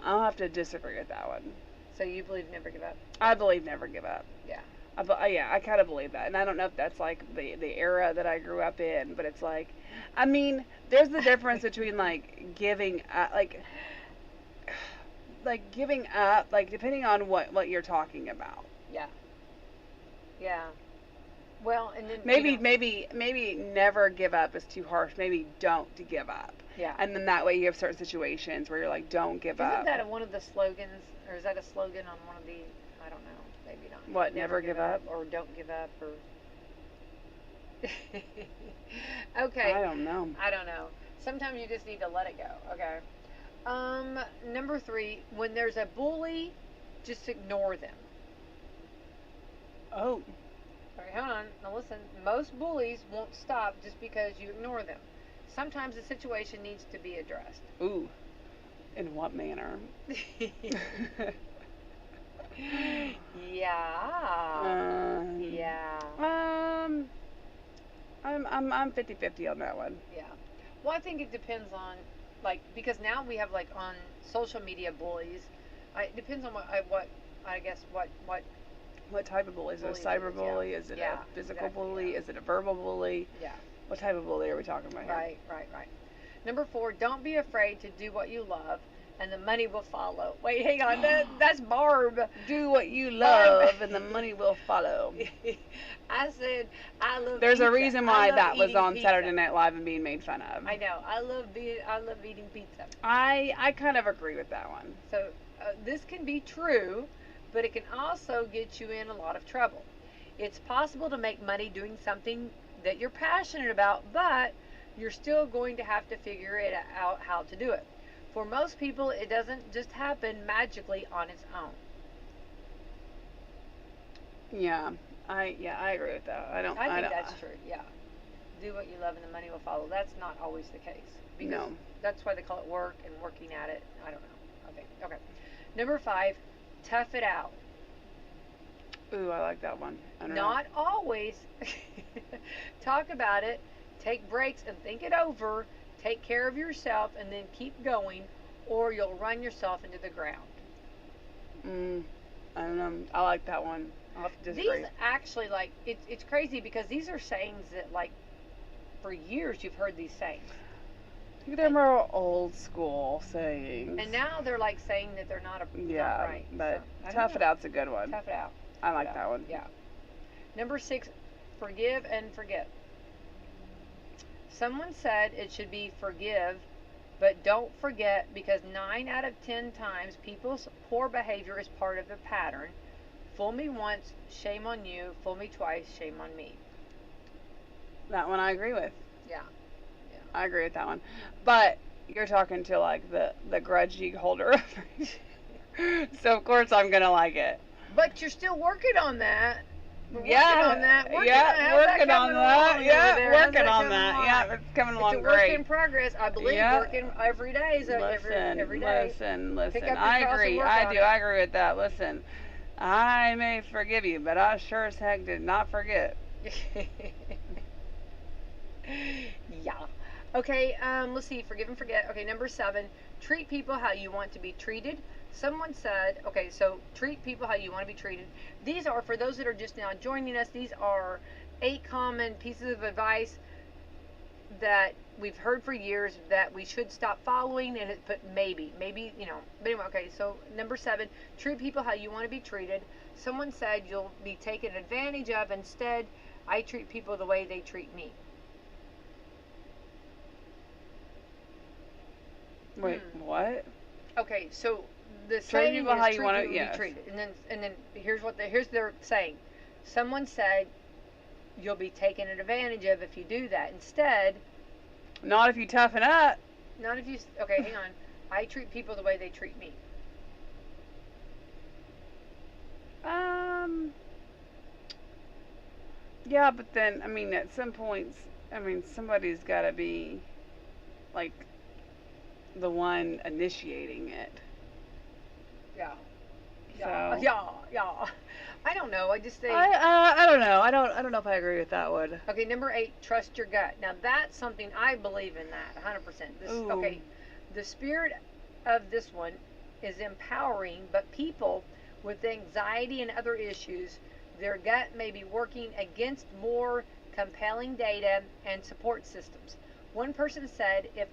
I'll have to disagree with that one. So you believe never give up? I believe never give up. Yeah. I kind of believe that, and I don't know if that's like the era that I grew up in, but it's like, I mean, there's the difference between like giving up, like giving up, like depending on what you're talking about. Yeah. Yeah. Well, and then Maybe never give up is too harsh. Maybe don't give up. Yeah. And then that way you have certain situations where you're like, don't give up. Isn't that one of the slogans, or is that a slogan on one of the? I don't know. Maybe not. What? Never give up? or don't give up, or. Okay. I don't know. I don't know. Sometimes you just need to let it go. Okay. Number 3, when there's a bully, just ignore them. Oh. All right, hold on. Now listen. Most bullies won't stop just because you ignore them. Sometimes the situation needs to be addressed. Ooh. In what manner? Yeah. Yeah. I'm 50-50 on that one. Yeah. Well, I think it depends on, like, because now we have like on social media bullies. It depends on what What type of bully? Is it a Bully cyber is, bully? yeah. Is it Yeah, a physical exactly, bully? yeah. Is it a verbal bully? Yeah. What type of bully are we talking about here? Right. Number 4, don't be afraid to do what you love, and the money will follow. Wait, hang on. That's Barb. Do what you love, and the money will follow. I said I love. There's pizza. a reason I why love that was eating on pizza. Saturday Night Live and being made fun of. I know. I love eating pizza. I kind of agree with that one. So this can be true, but it can also get you in a lot of trouble. It's possible to make money doing something that you're passionate about, but you're still going to have to figure it out how to do it. For most people, it doesn't just happen magically on its own. Yeah, I agree with that. I think that's true. Yeah, do what you love and the money will follow. That's not always the case. Because No. That's why they call it work and working at it. I don't know. Okay. Number 5, tough it out. Ooh, I like that one. I don't Not always. Talk about it. Take breaks and think it over. Take care of yourself and then keep going, or you'll run yourself into the ground. I don't know. I like that one. I'll have to disagree. These actually, like, it's crazy because these are sayings that, like, for years you've heard these sayings. I think they're more old school sayings. And now they're, like, saying that they're not yeah, right. but So, I don't tough it know. out's a good one. Tough it out. I like that one. Yeah. Number 6, forgive and forget. Someone said it should be forgive, but don't forget, because 9 out of 10 times people's poor behavior is part of the pattern. Fool me once, shame on you. Fool me twice, shame on me. That one I agree with. Yeah. I agree with that one. But you're talking to like the grudgy holder. So of course I'm gonna like it. But you're still working on that. We're Yeah, working on that. working on coming that. along Yeah, over there? working How's that on coming that. along? Yeah, it's coming along It's a work great. in progress. I believe Yeah. working every day is every day. Listen. Pick up your I cross and agree. work I on do. it. I agree with that. Listen, I may forgive you, but I sure as heck did not forget. Yeah. Okay, let's see. Forgive and forget. Okay, number 7. Treat people how you want to be treated. Someone said, okay, so treat people how you want to be treated. These are, for those that are just now joining us, these are 8 common pieces of advice that we've heard for years that we should stop following, and it put maybe, you know. But anyway, okay, so number 7, treat people how you want to be treated. Someone said you'll be taken advantage of. Instead, I treat people the way they treat me. Wait, what? Okay, so the Treat saying people is how you treat wanna- people yes. be treated, and then here's their saying. Someone said you'll be taken advantage of if you do that. Instead, Not if you toughen up. not if you. Okay, hang on. I treat people the way they treat me. Yeah, but then, I mean, at some points, I mean, somebody's got to be, like, the one initiating it. Yeah. So. Yeah. I don't know. I just think. I don't know. I don't know if I agree with that one. Okay, number 8, trust your gut. Now that's something I believe in that 100%. Okay, the spirit of this one is empowering, but people with anxiety and other issues, their gut may be working against more compelling data and support systems. One person said, if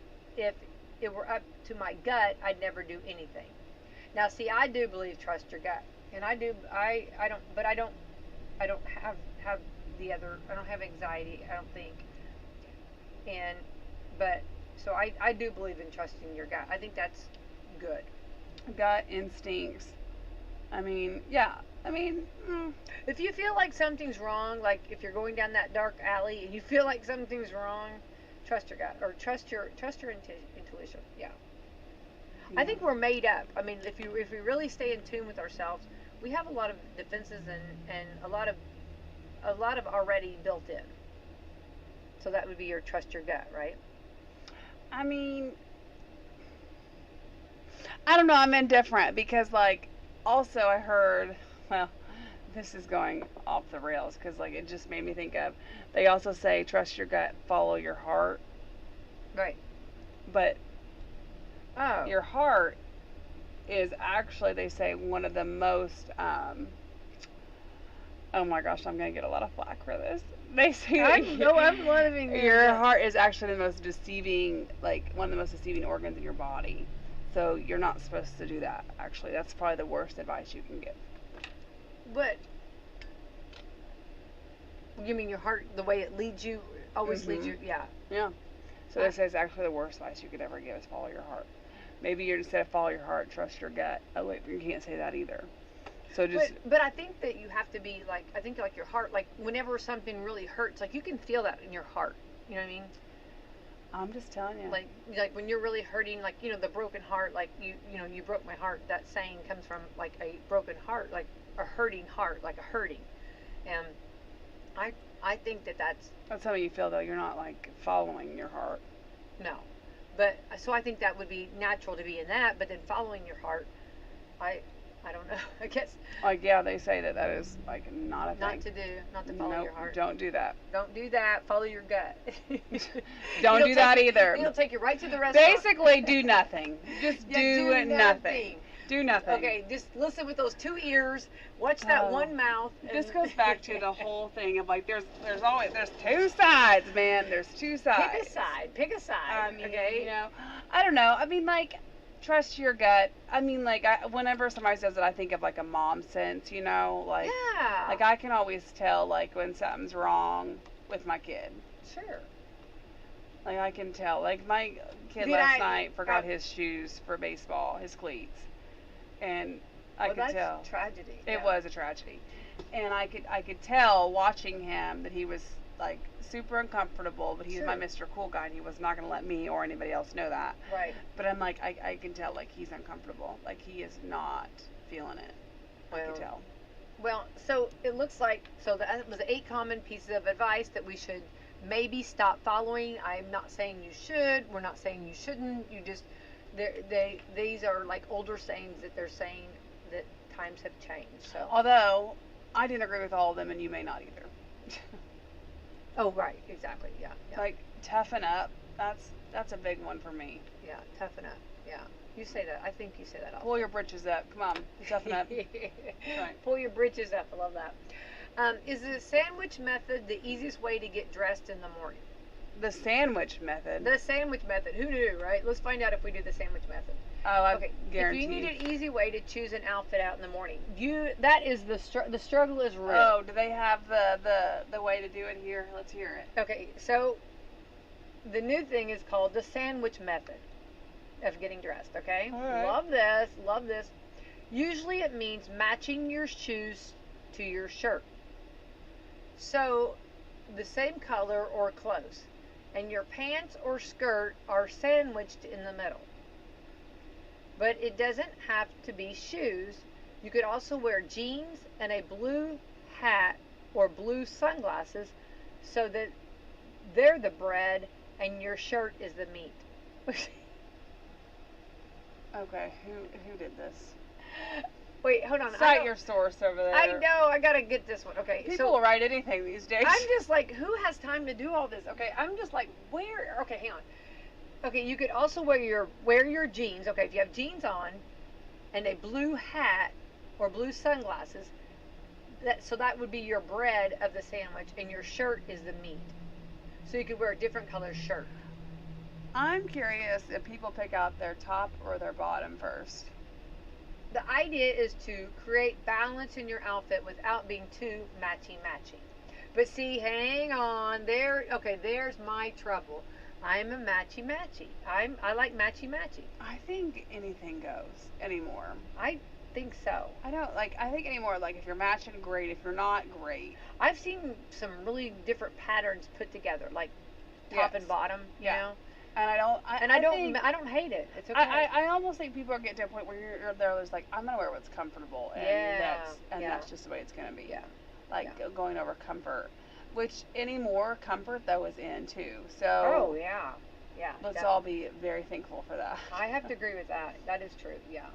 it were up to my gut, I'd never do anything. Now, see, I do believe trust your gut, and I don't have the other. I don't have anxiety. I don't think. So I do believe in trusting your gut. I think that's good. Gut instincts. I mean, yeah. I mean, if you feel like something's wrong, like if you're going down that dark alley and you feel like something's wrong, trust your gut or trust your intuition. Yeah. I think we're made up. I mean, if we really stay in tune with ourselves, we have a lot of defenses and a lot of already built in. So that would be your trust your gut, right? I mean, I don't know. I'm indifferent because, like, also I heard, well, this is going off the rails because, like, it just made me think of, they also say trust your gut, follow your heart. Right. But your heart is actually, they say, one of the most, oh my gosh, I'm going to get a lot of flack for this. They say I'm loving your heart is actually the most deceiving, like, one of the most deceiving organs in your body. So you're not supposed to do that, actually. That's probably the worst advice you can give. But you mean your heart, the way it leads you, always leads you, yeah. Yeah. So this is actually the worst advice you could ever give is follow your heart. Maybe you're instead of follow your heart, trust your gut. Oh wait, you can't say that either. So just. But I think that you have to be like, I think like your heart, like whenever something really hurts, like you can feel that in your heart. You know what I mean? I'm just telling you. Like when you're really hurting, like, you know, the broken heart, like you broke my heart. That saying comes from like a broken heart, like a hurting heart, like a hurting. And I think that's how you feel though. You're not like following your heart. No, but so I think that would be natural to be in that. But then following your heart, I don't know. I guess. Like, yeah, they say that is like not a thing. Not to follow your heart. Don't do that. Don't do that. Follow your gut. Don't do that either. It'll take you right to the restaurant. Basically, do nothing. Just do nothing. Do nothing. Okay, just listen with those 2 ears. Watch that one mouth. This goes back to the whole thing of like there's 2 sides, man. There's 2 sides. Pick a side. I mean, okay. You know, I don't know. I mean, like, trust your gut. I mean, like, whenever somebody says it, I think of like a mom sense. You know, like, yeah. Like I can always tell like when something's wrong with my kid. Sure. Like I can tell. Like my kid last night forgot his shoes for baseball, his cleats. And I could tell. That's tragedy. It was a tragedy. And I could tell watching him that he was like super uncomfortable, but he's my Mr. Cool guy and he was not going to let me or anybody else know that. Right. But I'm like, I can tell like he's uncomfortable. Like he is not feeling it. I can tell. Well, so it looks like, that was 8 common pieces of advice that we should maybe stop following. I'm not saying you should. We're not saying you shouldn't. You just, these are like older sayings that they're saying that times have changed. So although I didn't agree with all of them, and you may not either. Oh right, exactly, yeah. Like toughen up. That's a big one for me. Yeah, toughen up. Yeah, you say that. I think you say that often. Pull your britches up. Come on, toughen up. Right. Pull your britches up. I love that. Is the sandwich method the easiest way to get dressed in the morning? The sandwich method. The sandwich method. Who knew, right? Let's find out if we do the sandwich method. Oh, okay. Guaranteed. If you need an easy way to choose an outfit out in the morning, that is the struggle is real. Oh, do they have the way to do it here? Let's hear it. Okay, so the new thing is called the sandwich method of getting dressed. Okay, all right. Love this. Usually it means matching your shoes to your shirt, so the same color or close, and your pants or skirt are sandwiched in the middle. But it doesn't have to be shoes. You could also wear jeans and a blue hat or blue sunglasses so that they're the bread and your shirt is the meat. Okay, who did this? Wait, hold on. Cite your source over there. I know, I gotta get this one. Okay, People will write anything these days. I'm just like, who has time to do all this? Okay, I'm just like, where? Okay, hang on. Okay, you could also wear your jeans. Okay, if you have jeans on, and a blue hat or blue sunglasses, that would be your bread of the sandwich, and your shirt is the meat. So you could wear a different color shirt. I'm curious if people pick out their top or their bottom first. The idea is to create balance in your outfit without being too matchy-matchy. But see, hang on, there's my trouble. I'm a matchy-matchy. I like matchy-matchy. I think anything goes anymore. I think so. I think anymore, like if you're matching, great. If you're not, great. I've seen some really different patterns put together, like top and bottom, you know? And I don't hate it. It's okay. I almost think people are getting to a point where you're there. There's like, I'm gonna wear what's comfortable, and that's just the way it's gonna be. Yeah. Going over comfort, which anymore comfort though is in too. So. Oh yeah. Let's all be very thankful for that. I have to agree with that. That is true. Yeah.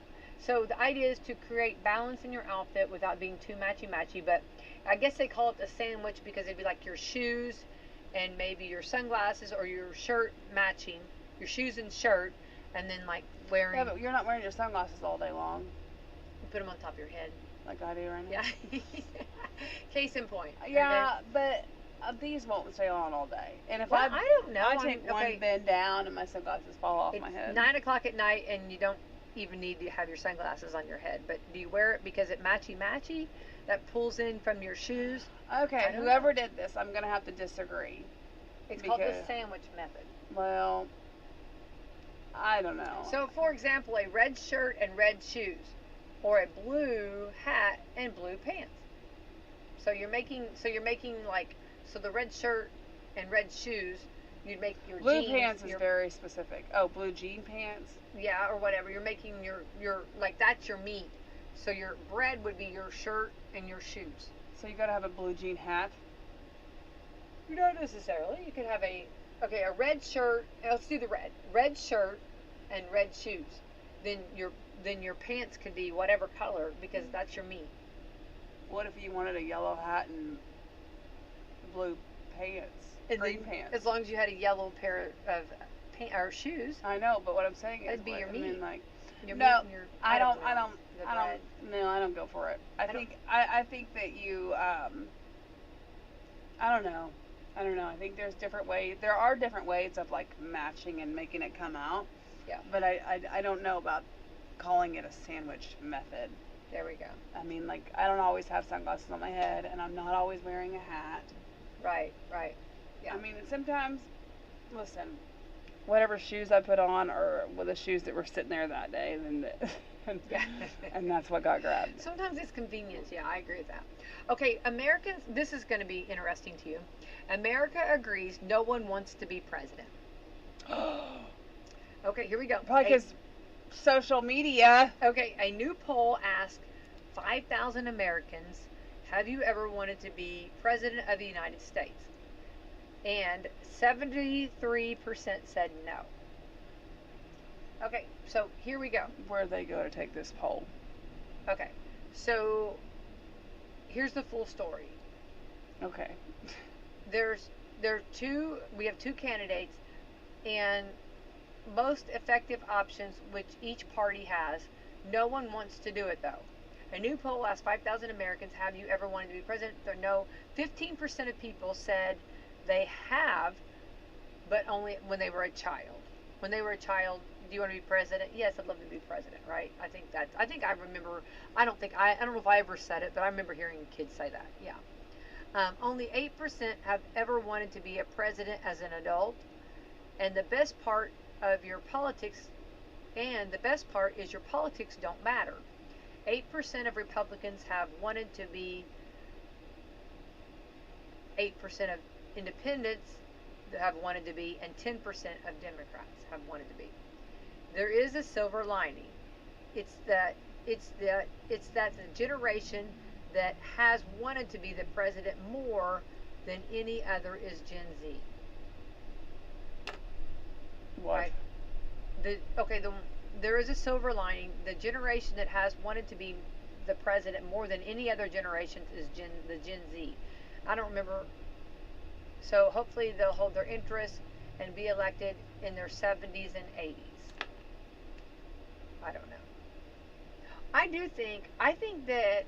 So the idea is to create balance in your outfit without being too matchy-matchy. But I guess they call it the sandwich because it'd be like your shoes and maybe your sunglasses or your shirt matching, your shoes and shirt, and then like wearing. Yeah, but you're not wearing your sunglasses all day long. You put them on top of your head. Like I do right now. Yeah. Case in point. Yeah, but these won't stay on all day. And if I don't know. I take one bend down and my sunglasses fall off my head. 9 o'clock at night and you don't even need to have your sunglasses on your head. But do you wear it because it matchy-matchy? That pulls in from your shoes? Okay, whoever did this, I'm going to have to disagree. It's called the sandwich method. Well, I don't know. So, for example, a red shirt and red shoes, or a blue hat and blue pants. So you're making like, so the red shirt and red shoes, you'd make your blue jeans. Blue pants is very specific. Oh, blue jean pants? Yeah, or whatever. You're making your like, that's your meat. So your bread would be your shirt and your shoes. So you gotta have a blue jean hat? Not necessarily. You could have a red shirt. Let's do the red. Red shirt and red shoes. Then your pants could be whatever color because that's your meat. What if you wanted a yellow hat and blue pants? Green pants. As long as you had a yellow pair of shoes. I know, but what I'm saying is, that'd be your meat. I mean, like, your no, meat and your, I don't go for it. I think that you, I don't know. I think there's different ways. There are different ways of like matching and making it come out. Yeah. But I don't know about calling it a sandwich method. There we go. I mean, like, I don't always have sunglasses on my head, and I'm not always wearing a hat. Right. Yeah. I mean, sometimes, listen, whatever shoes I put on are with the shoes that were sitting there that day, and that's what got grabbed. Sometimes it's convenience. Yeah, I agree with that. Okay, Americans, this is going to be interesting to you. America agrees no one wants to be president. Okay, here we go. Probably because social media. Okay, a new poll asked 5,000 Americans, have you ever wanted to be president of the United States? And 73% said no. Okay, so here we go. Where they go to take this poll? Okay, so here's the full story. Okay. We have two candidates, and most effective options which each party has. No one wants to do it though. A new poll asked 5,000 Americans, have you ever wanted to be president? There no. 15% of people said they have, but only when they were a child. When they were a child, do you want to be president? Yes, I'd love to be president, right? I think I remember, I don't know if I ever said it, but I remember hearing kids say that, yeah. Only 8% have ever wanted to be a president as an adult. And the best part is your politics don't matter. 8% of Republicans have wanted to be, 8% of independents have wanted to be, and 10% of Democrats have wanted to be. There is a silver lining. it's that the generation that has wanted to be the president more than any other is Gen Z. What? Right? There is a silver lining. The generation that has wanted to be the president more than any other generation is the Gen Z. I don't remember. So hopefully they'll hold their interest and be elected in their 70s and 80s. I don't know. I think that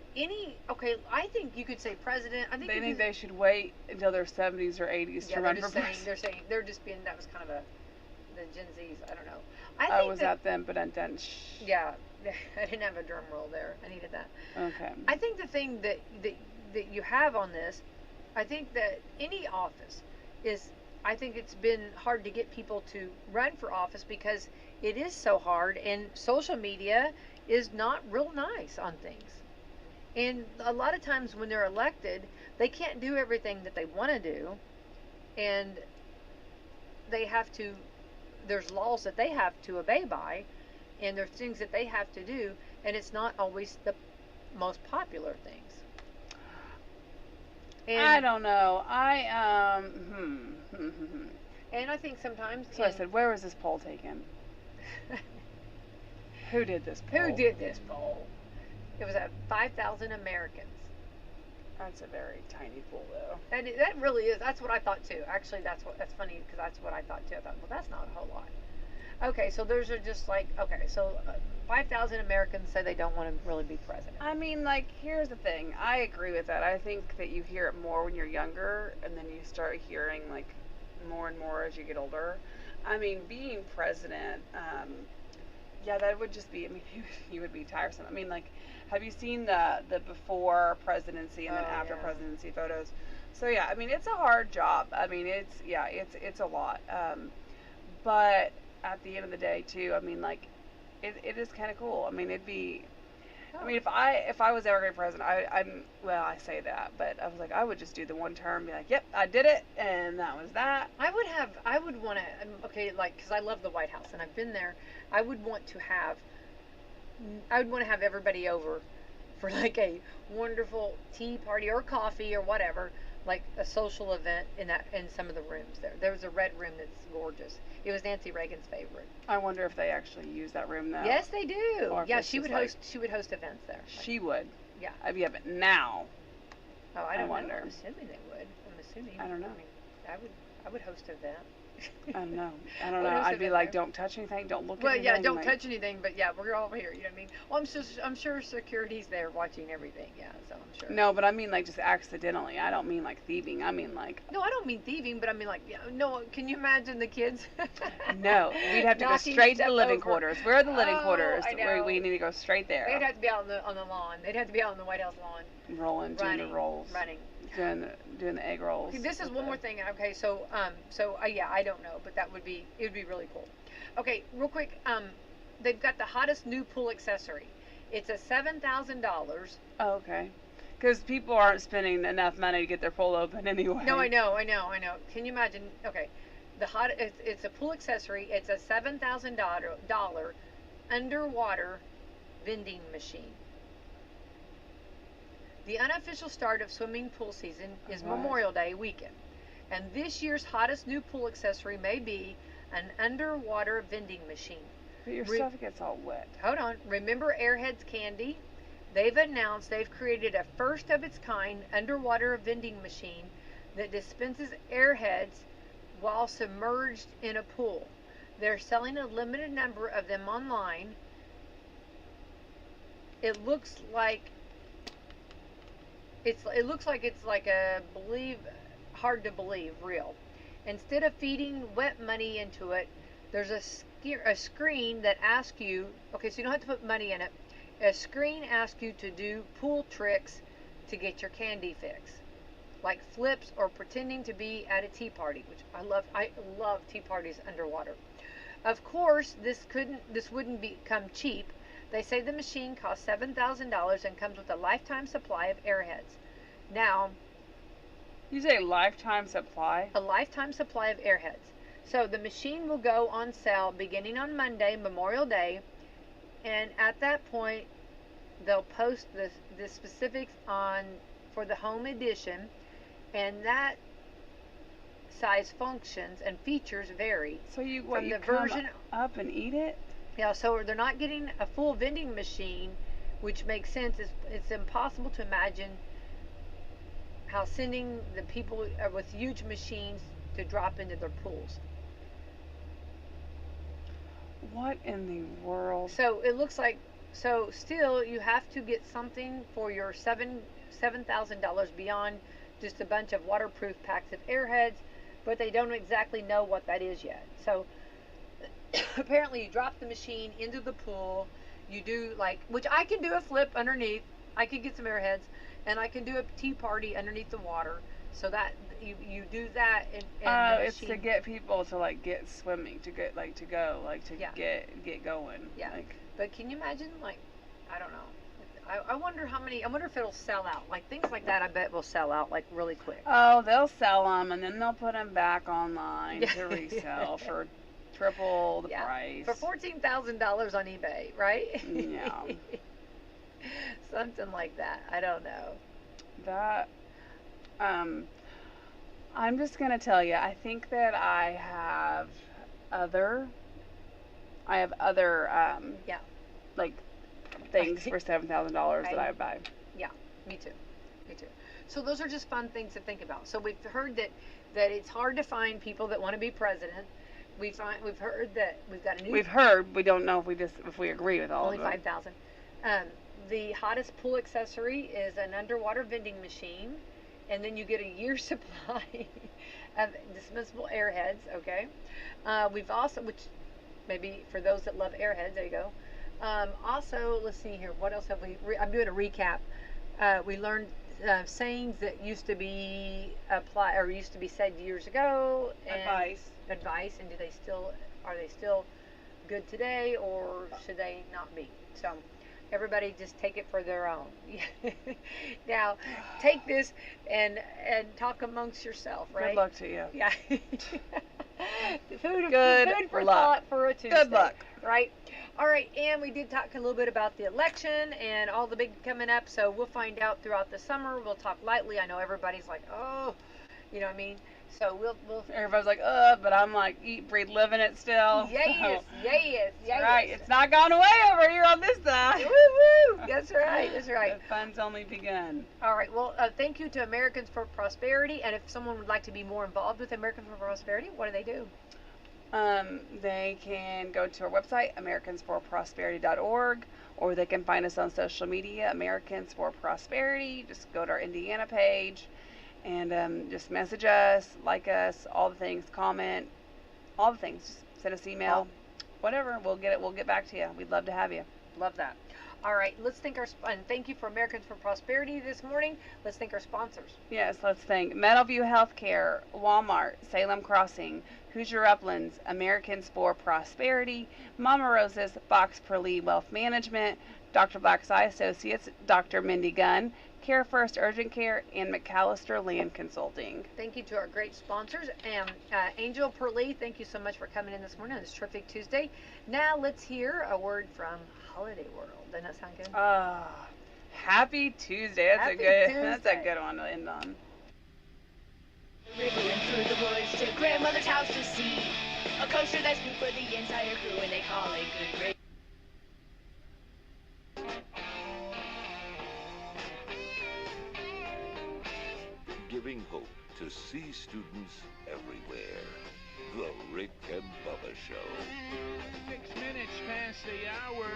I think you could say president. I think They think they should wait until their 70s or 80s to run for president. They're just being, that was kind of the Gen Zs. I don't know. I was at them, but I'm done. Yeah, I didn't have a drum roll there. I needed that. Okay. I think the thing that you have on this, I think that any office is, I think it's been hard to get people to run for office because it is so hard, and social media is not real nice on things. And a lot of times when they're elected, they can't do everything that they want to do, and there's laws that they have to obey by, and there's things that they have to do, and it's not always the most popular things. And I don't know. And I think sometimes. So I said, where was this poll taken? Who did this poll? Who did this poll? It was at 5,000 Americans. That's a very tiny poll, though. And that really is. That's what I thought too. Actually, that's funny because that's what I thought too. I thought, well, that's not a whole lot. Okay, so those are just like, okay, so 5,000 Americans say they don't want to really be president. I mean, like, here's the thing. I agree with that. I think that you hear it more when you're younger, and then you start hearing, like, more and more as you get older. I mean, being president, yeah, that would just be, I mean, he would be tiresome. I mean, like, have you seen the before presidency and then after presidency photos? So, yeah, I mean, it's a hard job. I mean, it's a lot. But at the end of the day, too, I mean, like, it is kind of cool. I mean, it'd be, I mean, if I was ever going to be president, I say that, but I was like, I would just do the one term, be like, yep, I did it, and that was that. I would want to, okay, like, because I love the White House, and I've been there. I would want to have everybody over for, like, a wonderful tea party or coffee or whatever, like a social event in some of the rooms there. There was a red room that's gorgeous. It was Nancy Reagan's favorite. I wonder if they actually use that room though. Yes, they do. Yeah, she would host events there. She would. Yeah. Yeah, but now. Oh, I wonder. Know. I'm assuming they would. I don't know. I mean, I would host an event. I don't know. I'd be like, don't touch anything, don't look at anything. Well, yeah, don't touch anything, but yeah, we're all here, you know what I mean? Well, I'm sure security's there watching everything, yeah, so I'm sure. No, but I mean, like, just accidentally. I don't mean, like, thieving. I mean, like... No, I don't mean thieving, but I mean, like, yeah, no, can you imagine the kids? No, we'd have to go straight to the living quarters. Where are the living quarters? I know. We need to go straight there. They'd have to be out on the lawn. They'd have to be out on the White House lawn. Doing the rolls. Running. Doing the egg rolls. Okay, this is one more thing. Okay, so yeah, I don't know, but it would be really cool. Okay, real quick, they've got the hottest new pool accessory. It's a $7,000. Oh, okay. Because people aren't spending enough money to get their pool open anyway. No, I know. Can you imagine? Okay, it's a pool accessory. It's a $7,000 underwater vending machine. The unofficial start of swimming pool season is Memorial Day weekend, and this year's hottest new pool accessory may be an underwater vending machine. But your stuff gets all wet. Hold on. Remember Airheads Candy? They've announced they've created a first-of-its-kind underwater vending machine that dispenses Airheads while submerged in a pool. They're selling a limited number of them online. It looks like it's like hard to believe real. Instead of feeding wet money into it, there's a screen that asks you, okay, so you don't have to put money in it. A screen asks you to do pool tricks to get your candy fix, like flips or pretending to be at a tea party, which I love tea parties underwater. Of course, this wouldn't become cheap. They say the machine costs $7,000 and comes with a lifetime supply of Airheads. Now, you say lifetime supply? A lifetime supply of Airheads. So the machine will go on sale beginning on Monday, Memorial Day, And at that point, they'll post the specifics on for the home edition, and that size functions and features vary. So you from the come version up and eat it? Yeah, so they're not getting a full vending machine, which makes sense. It's impossible to imagine how sending the people with huge machines to drop into their pools. What in the world? So it looks like, so still you have to get something for your $7,000 beyond just a bunch of waterproof packs of Airheads, but they don't exactly know what that is yet. So apparently you drop the machine into the pool, you do like, which I can do a flip underneath, I could get some Airheads, and I can do a tea party underneath the water. So that you do that, and it's to get people to like get swimming, to get like to go, like to get going. Yeah. Like, but can you imagine, like, I don't know. I wonder how many. I wonder if it'll sell out. Like things like that, I bet will sell out like really quick. Oh, they'll sell them and then they'll put them back online to resell for triple the price. For $14,000 on eBay, right? Yeah. Something like that. I don't know. That. I'm just gonna tell you. I think that I have other. Like things for $7,000 that I buy. Yeah, me too. So those are just fun things to think about. So we've heard that it's hard to find people that want to be president. We've heard that we've got a new. We've heard. We don't know if we agree with all only of them. 5,000. The hottest pool accessory is an underwater vending machine, and then you get a year's supply of dismissible Airheads. Okay. We've also, which maybe for those that love Airheads, there you go. Also, let's see here. What else have we? I'm doing a recap. We learned sayings that used to be said years ago. And advice, and are they still good today, or should they not be? So everybody just take it for their own. Now, take this and talk amongst yourself, right? Good luck to you. Yeah. food for luck. thought for a Tuesday. Good luck. Right? All right, and we did talk a little bit about the election and all the big coming up, so we'll find out throughout the summer. We'll talk lightly. I know everybody's like, oh, you know what I mean? So we'll Everybody's like, but I'm like, eat, breathe, living it still. Yes. Right, it's not gone away over here on this side. Woo! That's right. The fun's only begun. All right, well, thank you to Americans for Prosperity, and if someone would like to be more involved with Americans for Prosperity, what do they do? They can go to our website, americansforprosperity.org, or they can find us on social media, Americans for Prosperity. Just go to our Indiana page and just message us, like us, all the things, comment, all the things. Just send us email, whatever. We'll get back to you. We'd love to have you. Love that. All right, let's thank and thank you for Americans for Prosperity this morning. Let's thank our sponsors. Yes, let's thank Meadowview Healthcare, Walmart, Salem Crossing, Hoosier Uplands, Americans for Prosperity, Mama Rose's, Fox Purlee Wealth Management, Dr. Black's Eye Associates, Dr. Mindy Gunn, Care First Urgent Care, and McAllister Land Consulting. Thank you to our great sponsors. And Angel Purlee, thank you so much for coming in this morning on this terrific Tuesday. Now let's hear a word from Holiday World. Doesn't that sound good? Happy Tuesday. That's a good one to end on. River and through the woods to grandmother's house to see a coaster that's good for the entire crew, and they call it good gravy. Giving hope to sea students everywhere. The Rick and Bubba Show. 6 minutes past the hour.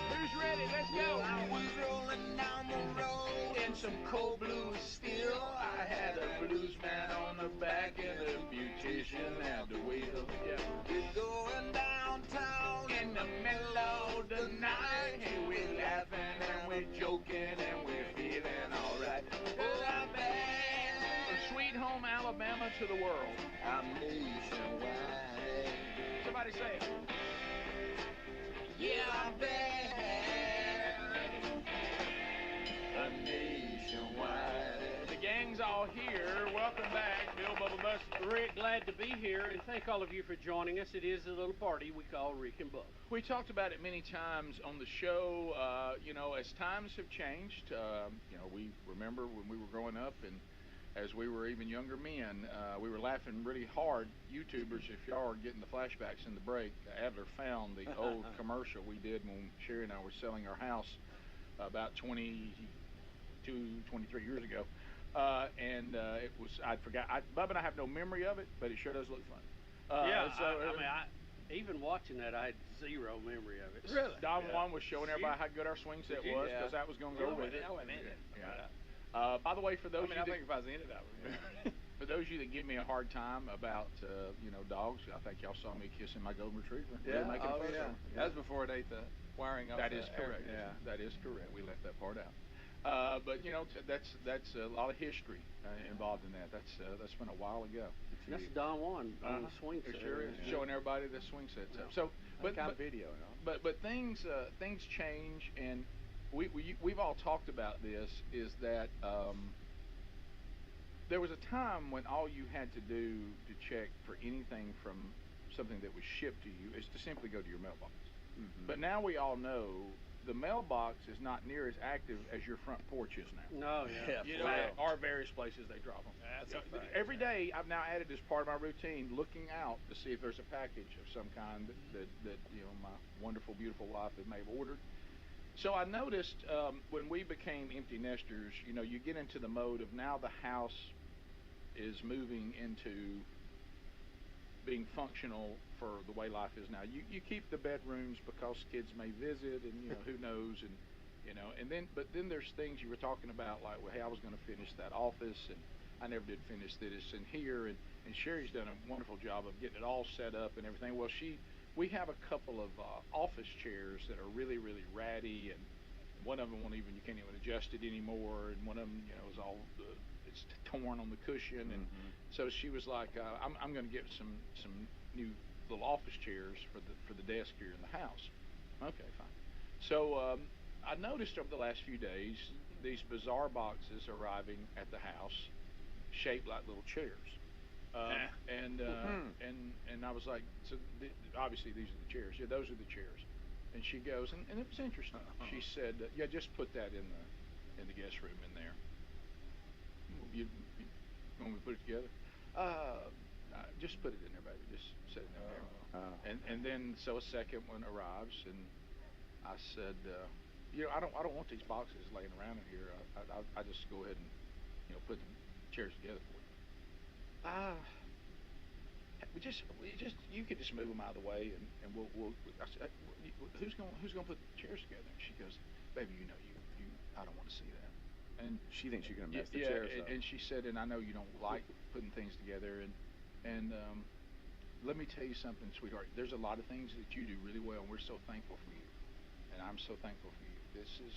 Who's ready? Let's go. I was rolling down the road in some cold blue steel. I had a blues man on the back and a beautician at the wheel. Yeah. We're going downtown in the middle of the night. Hey, we're laughing and we're joking and we're feeling alright. Well, I'm back from Sweet Home Alabama to the world. I'm nationwide. Somebody say it. Yeah, I'm back. I'm nationwide. The gang's all here. Welcome back, Bill Bubba Bus. Rick, glad to be here, and thank all of you for joining us. It is a little party we call Rick and Bubba. We talked about it many times on the show. You know, as times have changed, you know, we remember when we were growing up and as we were even younger men, we were laughing really hard. YouTubers, if y'all are getting the flashbacks in the break, Adler found the old commercial we did when Sherry and I were selling our house about 22, 23 years ago. And it was, I'd forgot, Bub and I have no memory of it, but it sure does look fun. Yeah, I mean, even watching that, I had zero memory of it. Really? Don Juan was showing everybody how good our swing set was, because that was going to go with it. I went in it. Yeah. By the way, for those I think if I was in it, I would. For those of you that give me a hard time about, you know, dogs, I think y'all saw me kissing my golden retriever. Yeah, that was before it ate the wiring up. That is correct. Yeah, that is correct. We left that part out. But you know, that's a lot of history involved in that. That's been a while ago. That's Don Juan on the swing set. It sure is, showing everybody the swing set. So, but video, you know? but things change, and we've all talked about this. Is that there was a time when all you had to do to check for anything from something that was shipped to you is to simply go to your mailbox. Mm-hmm. But now we all know the mailbox is not near as active as your front porch is now. No, yeah. You know, there are various places they drop them. That's a fact. Every day I've now added as part of my routine looking out to see if there's a package of some kind that you know, my wonderful, beautiful wife may have ordered. So I noticed when we became empty nesters, you know, you get into the mode of now the house is moving into being functional for the way life is now. You keep the bedrooms because kids may visit, and you know, who knows, and you know, and then but then there's things you were talking about, like, well, hey, I was going to finish that office and I never did finish this and here, and Sherry's done a wonderful job of getting it all set up and everything. Well, we have a couple of office chairs that are really, really ratty, and one of them you can't even adjust it anymore, and one of them, you know, is all it's torn on the cushion, and so she was like, I'm going to get some new little office chairs for the desk here in the house. Okay, fine. So I noticed over the last few days these bizarre boxes arriving at the house, shaped like little chairs. And I was like, so obviously these are the chairs. Yeah, those are the chairs. And she goes, and it was interesting. She said, yeah, just put that in the guest room in there. You want me to put it together? Just put it in there, baby. Just set it in there. And then so a second one arrives, and I said, you know, I don't want these boxes laying around in here. I just go ahead and, you know, put the chairs together for you. You could just move them out of the way, and we'll I said, who's gonna put the chairs together? And she goes, baby, you know, I don't want to see that. And she thinks you're gonna mess the chairs up. And she said, and I know you don't like putting things together, and let me tell you something, sweetheart. There's a lot of things that you do really well, and we're so thankful for you. And I'm so thankful for you. This is